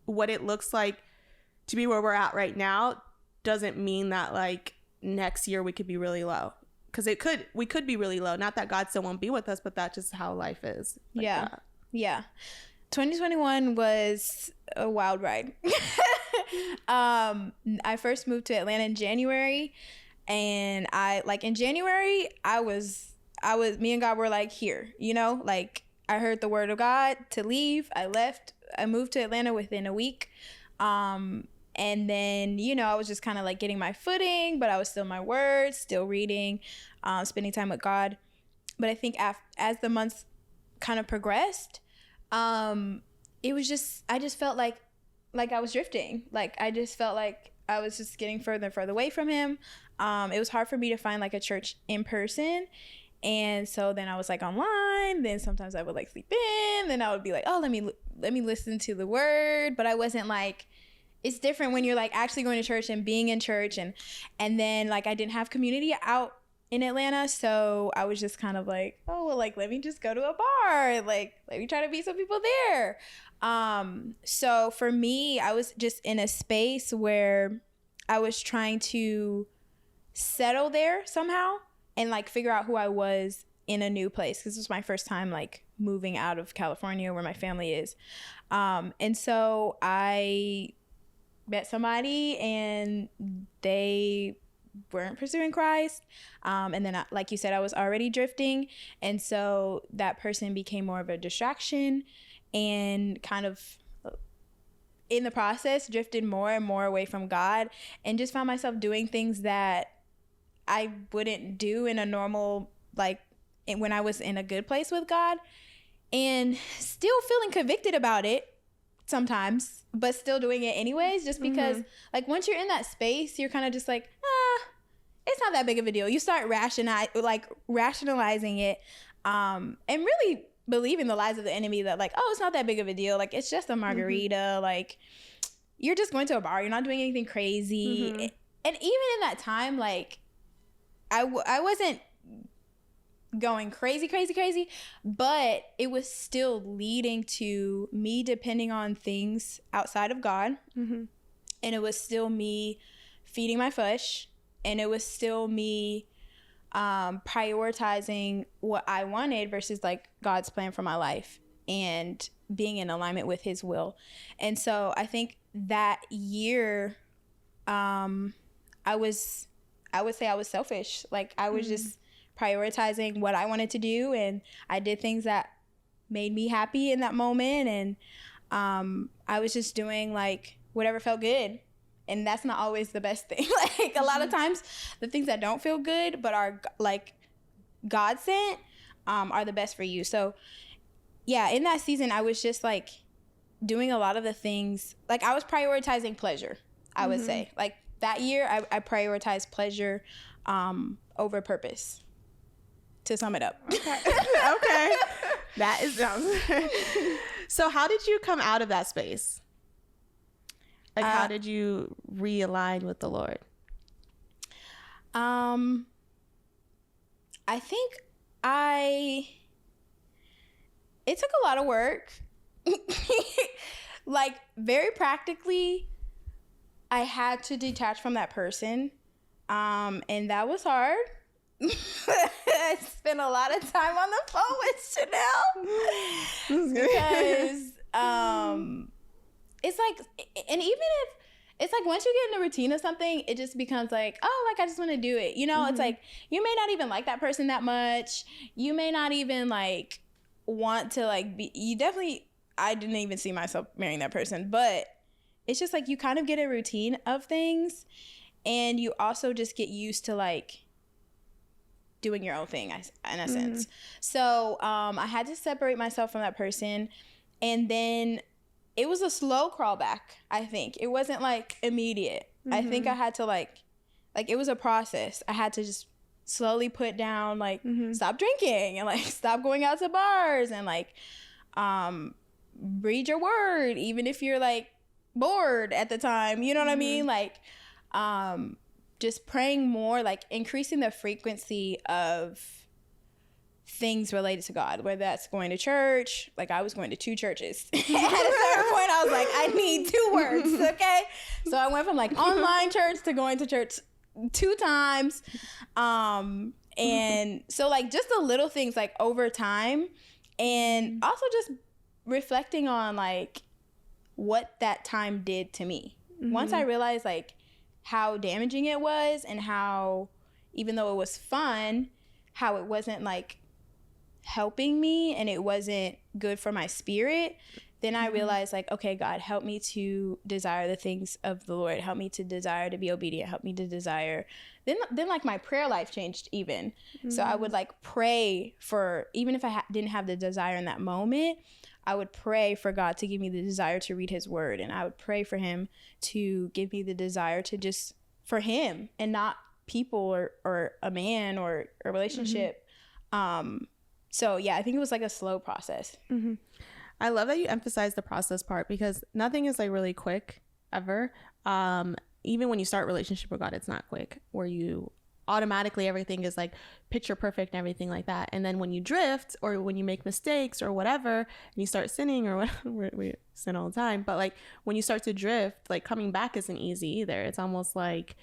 what it looks like to be where we're at right now doesn't mean that like next year we could be really low, because we could be really low. Not that God still won't be with us, but that's just how life is. Like that. 2021 was a wild ride. I first moved to Atlanta in January, and in January me and God were like, here, like I heard the word of God to leave. I left. I moved to Atlanta within a week. And then, I was just kind of like getting my footing, but I was still in my word, still reading, spending time with God. But I think as the months kind of progressed, it was just, I just felt like I was drifting. Like, I just felt like I was just getting further and further away from him. It was hard for me to find like a church in person. And so then I was like online, then sometimes I would like sleep in, then I would be like, oh, let me listen to the word. But I wasn't like, it's different when you're like actually going to church and being in church. And then like I didn't have community out in Atlanta. So I was just kind of like, oh, well, like, let me just go to a bar. Like, let me try to meet some people there. So for me, I was just in a space where I was trying to settle there somehow. and like figure out who I was in a new place. This was my first time like moving out of California where my family is. And so I met somebody and they weren't pursuing Christ. And then, like you said, I was already drifting. And so that person became more of a distraction and kind of in the process drifted more and more away from God and just found myself doing things that I wouldn't do in a normal, like when I was in a good place with God, and still feeling convicted about it sometimes, but still doing it anyways, just because like once you're in that space, you're kind of just like, it's not that big of a deal. You start rationalizing it, and really believing the lies of the enemy that like, oh, it's not that big of a deal. Like, it's just a margarita. Like, you're just going to a bar. You're not doing anything crazy. And even in that time, like, I wasn't going crazy, but it was still leading to me depending on things outside of God. And it was still me feeding my flesh. And it was still me prioritizing what I wanted versus like God's plan for my life and being in alignment with his will. And so I think that year, I would say I was selfish. Like I was just prioritizing what I wanted to do, and I did things that made me happy in that moment. And I was just doing like whatever felt good. And that's not always the best thing. Like a lot of times the things that don't feel good but are like God sent are the best for you. So yeah, in that season I was just like doing a lot of the things, like I was prioritizing pleasure, I would say. Like that year I prioritized pleasure over purpose, to sum it up. Okay. That is So how did you come out of that space? Like, how did you realign with the Lord? I think it took a lot of work. Like, very practically, I had to detach from that person. And that was hard. I spent a lot of time on the phone with Chanel. Because, it's like, and even if it's like once you get in the routine of something, it just becomes like, oh, like I just want to do it. You know, it's like you may not even like that person that much. You may not even like want to like be, you definitely, I didn't even see myself marrying that person, but it's just like you kind of get a routine of things, and you also just get used to like doing your own thing in a sense. So I had to separate myself from that person, and then it was a slow crawl back, I think. It wasn't like immediate. I think I had to like it was a process. I had to just slowly put down like stop drinking and like stop going out to bars and like read your word even if you're like bored at the time. You know what I mean? Like just praying more, like increasing the frequency of things related to God, whether that's going to church. Like I was going to 2 churches. At a certain point I was like, I need 2 words, okay? So I went from like online church to going to church 2 times. And so like just the little things like over time, and also just reflecting on like what that time did to me. Once I realized like how damaging it was, and how even though it was fun, how it wasn't like helping me and it wasn't good for my spirit, then I realized like, okay, God, help me to desire the things of the Lord. Help me to desire to be obedient. Help me to desire. Then like my prayer life changed even. So I would like pray for, even if I didn't have the desire in that moment, I would pray for God to give me the desire to read his word. And I would pray for him to give me the desire to just, for him and not people or a man or a relationship. So yeah, I think it was like a slow process. I love that you emphasize the process part, because nothing is like really quick ever. Even when you start a relationship with God, it's not quick, where you automatically everything is like picture perfect and everything like that. And then when you drift or when you make mistakes or whatever, and you start sinning or whatever, we sin all the time, but like when you start to drift, like coming back isn't easy either. It's almost like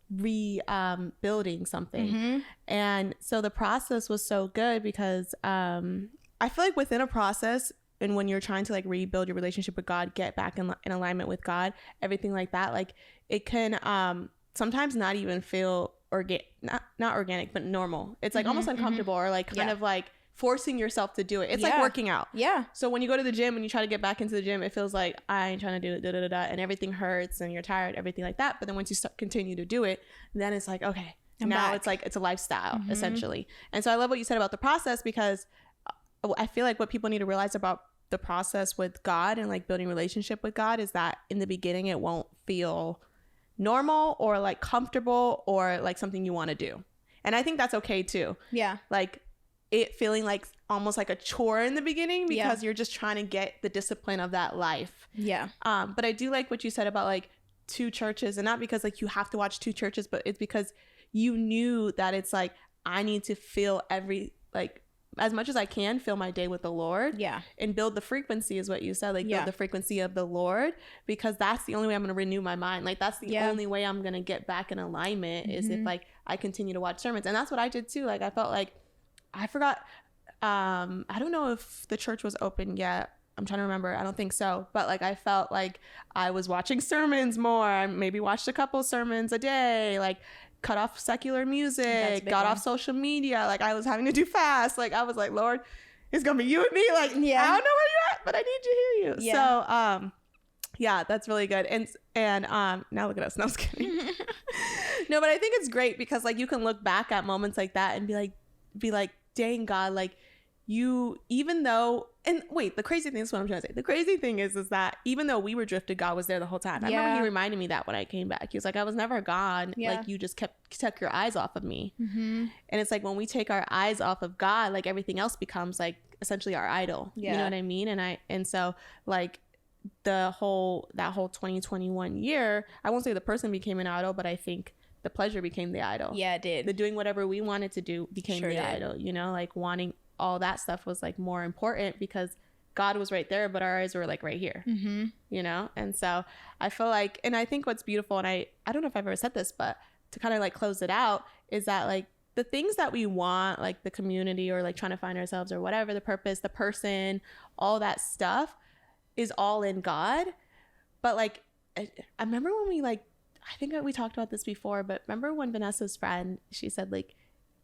rebuilding something. And so the process was so good because I feel like within a process, and when you're trying to like rebuild your relationship with God, get back in alignment with God, everything like that, like it can sometimes not even feel not organic, but normal. It's like almost uncomfortable or like kind of like forcing yourself to do it. It's like working out. Yeah. So when you go to the gym and you try to get back into the gym, it feels like I ain't trying to do it, and everything hurts and you're tired, everything like that. But then once you continue to do it, then it's like, okay, now it's like it's a lifestyle essentially. And so I love what you said about the process, because I feel like what people need to realize about the process with God and like building relationship with God is that in the beginning it won't feel normal or like comfortable or like something you want to do. And I think that's okay too. Yeah. Like it feeling like almost like a chore in the beginning because you're just trying to get the discipline of that life. Yeah. But I do like what you said about like 2 churches, and not because like you have to watch 2 churches, but it's because you knew that it's like, I need to feel like as much as I can fill my day with the Lord. Yeah. And build the frequency is what you said, like build the frequency of the Lord, because that's the only way I'm going to renew my mind. Like that's the only way I'm going to get back in alignment is if like I continue to watch sermons. And that's what I did too. Like I felt like I forgot, I don't know if the church was open yet. I'm trying to remember. I don't think so. But like I felt like I was watching sermons more. I maybe watched a couple sermons a day, like cut off secular music, got off social media. Like I was having to do fast. Like I was like, Lord, it's gonna be you and me. Like I don't know where you're at, but I need to hear you. Yeah. So yeah, that's really good. And now look at us. No, I was kidding. No, but I think it's great because like you can look back at moments like that and be like, dang God, like you, even though, and wait, the crazy thing is what I'm trying to say. The crazy thing is that even though we were drifted, God was there the whole time. I remember he reminded me that when I came back. He was like, I was never gone. Like you just took your eyes off of me. And it's like when we take our eyes off of God, like everything else becomes like essentially our idol. You know what I mean? And so like that whole 2021 year, I won't say the person became an idol, but I think the pleasure became the idol. Yeah, it did. The doing whatever we wanted to do became the idol, you know, like wanting all that stuff was like more important because God was right there, but our eyes were like right here, you know? And so I feel like, and I think what's beautiful, and I don't know if I've ever said this, but to kind of like close it out is that like the things that we want, like the community or like trying to find ourselves or whatever, the purpose, the person, all that stuff is all in God. But like, I remember when we like, I think we talked about this before, but remember when Vanessa's friend, she said like,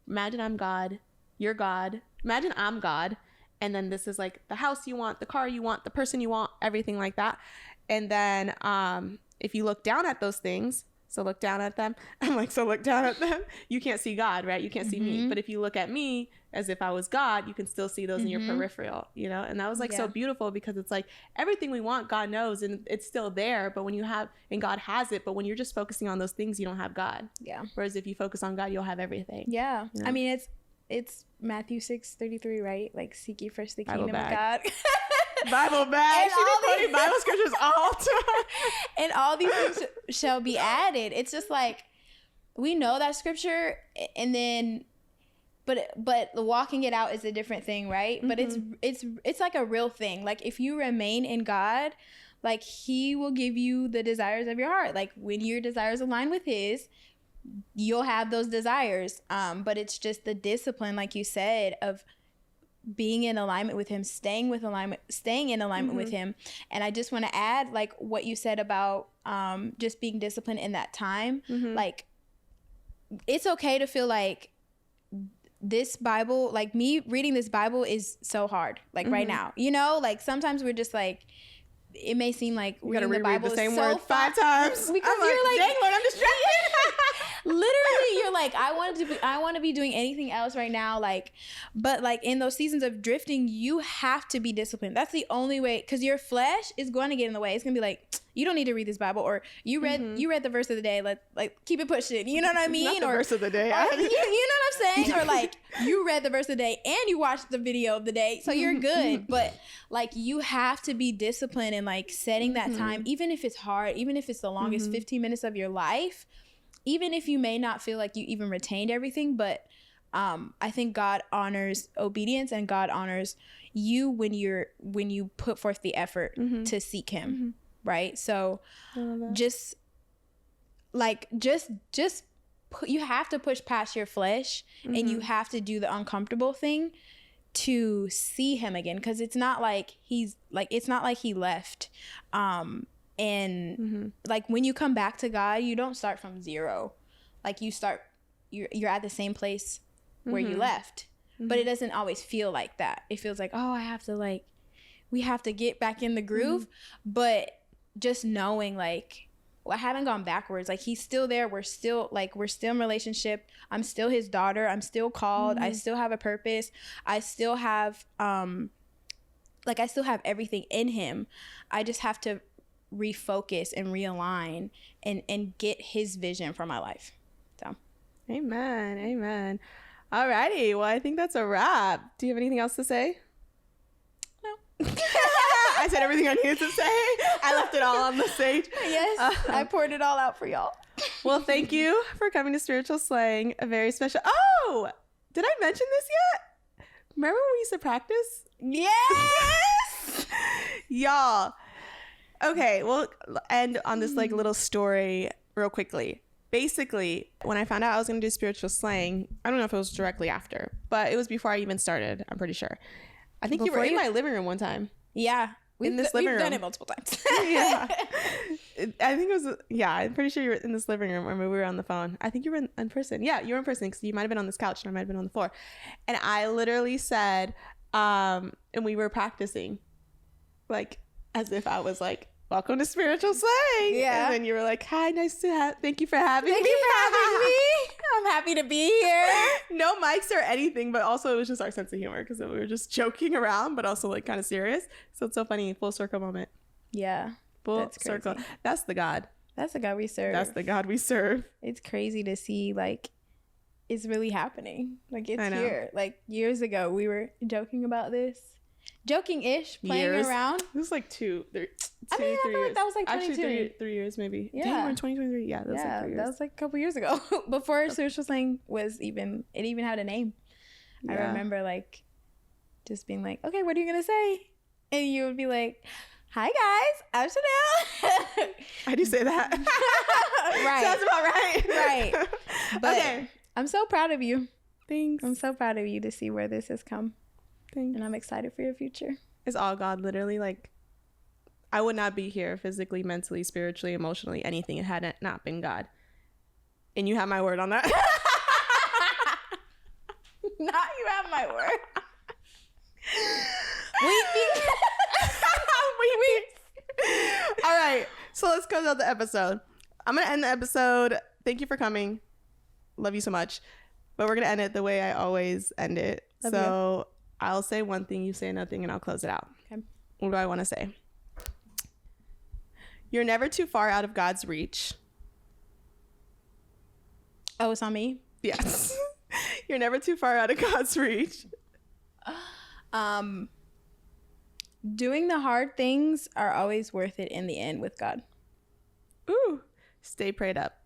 imagine I'm God, you're God. Imagine I'm God. And then this is like the house you want, the car you want, the person you want, everything like that. And then if you look down at those things, so look down at them. I'm like, so look down at them. You can't see God, right? You can't see me. But if you look at me as if I was God, you can still see those in your peripheral, you know? And that was like so beautiful because it's like everything we want, God knows, and it's still there. But when you have, and God has it, but when you're just focusing on those things, you don't have God. Yeah. Whereas if you focus on God, you'll have everything. Yeah. You know? I mean, it's Matthew 6:33, right? Like seek ye first the kingdom of God. Bible bag. She be quoting Bible scriptures all the time. And all these things shall be added. It's just like we know that scripture, and then but walking it out is a different thing, right? But it's like a real thing. Like if you remain in God, like he will give you the desires of your heart. Like when your desires align with his, you'll have those desires. But it's just the discipline, like you said, of being in alignment with him, staying in alignment with him. And I just want to add like what you said about just being disciplined in that time. Like it's okay to feel like this Bible, like me reading this Bible is so hard, like right now, you know, like sometimes we're just like, it may seem like you gotta reread the same word 5 times because you're like, dang Lord, I'm distracted. Literally, you're like, I want to be doing anything else right now, like, but like in those seasons of drifting, you have to be disciplined. That's the only way, because your flesh is going to get in the way. It's gonna be like, you don't need to read this Bible, or you read the verse of the day. Like keep it pushing. You know what I mean? Not the verse of the day. You know what I'm saying? Or like you read the verse of the day and you watched the video of the day, so you're good. But like you have to be disciplined and like setting that time, even if it's hard, even if it's the longest 15 minutes of your life, even if you may not feel like you even retained everything. But I think God honors obedience, and God honors you when you put forth the effort to seek him. Right? So just have to push past your flesh, and you have to do the uncomfortable thing to see him again, because it's not like he left. And like when you come back to God, you don't start from zero. Like you're at the same place where you left, but it doesn't always feel like that. It feels like, oh, we have to get back in the groove. But just knowing like, I haven't gone backwards. Like he's still there. We're still in relationship. I'm still his daughter. I'm still called. I still have a purpose. I still have I still have everything in him. I just have to refocus and realign and get his vision for my life. So amen. Alrighty, well, I think that's a wrap. Do you have anything else to say? No. I said everything I needed to say. I left it all on the stage. Yes, I poured it all out for y'all. Well, thank you for coming to Spiritual Slang. A very special. Oh, did I mention this yet? Remember when we used to practice? Yes. Y'all. Okay, we'll end on this like little story real quickly. Basically, when I found out I was going to do Spiritual Slang, I don't know if it was directly after, but it was before I even started, I'm pretty sure. I think you were in my living room one time. Yeah. We've done it multiple times. Yeah. I think it was, I'm pretty sure you were in this living room, or maybe we were on the phone. I think you were in person. Yeah, you were in person, because you might have been on this couch and I might have been on the floor. And I literally said, and we were practicing, like, as if I was like, welcome to Spiritual Slang. Yeah. And then you were like, hi, thank you for having me. I'm happy to be here. No mics or anything, but also it was just our sense of humor, because we were just joking around, but also like kind of serious. So it's so funny. Full circle moment. Yeah. Full circle. That's the God. That's the God we serve. That's the God we serve. It's crazy to see, like, it's really happening. Like, it's here. Like, years ago, we were joking about this. Joking-ish, playing around. This was like 3 years. I feel like that was like 22. Actually, 3 years maybe. Yeah. Damn, we're in 2023. Yeah, that was like 3 years. That was like a couple years ago. Before Spiritual Slang even had a name. Yeah. I remember like just being like, okay, what are you going to say? And you would be like, hi guys, I'm Chanel. I do say that. Right. Sounds about right. Right. But okay. I'm so proud of you. Thanks. I'm so proud of you to see where this has come. Thanks. And I'm excited for your future. It's all God, literally. Like, I would not be here physically, mentally, spiritually, emotionally, anything. It had not been God. And you have my word on that. Not you have my word. All right. So let's close out the episode. I'm going to end the episode. Thank you for coming. Love you so much. But we're going to end it the way I always end it. Love you. I'll say one thing, you say another thing, and I'll close it out. Okay. What do I want to say? You're never too far out of God's reach. Oh, it's on me? Yes. You're never too far out of God's reach. Doing the hard things are always worth it in the end with God. Ooh. Stay prayed up.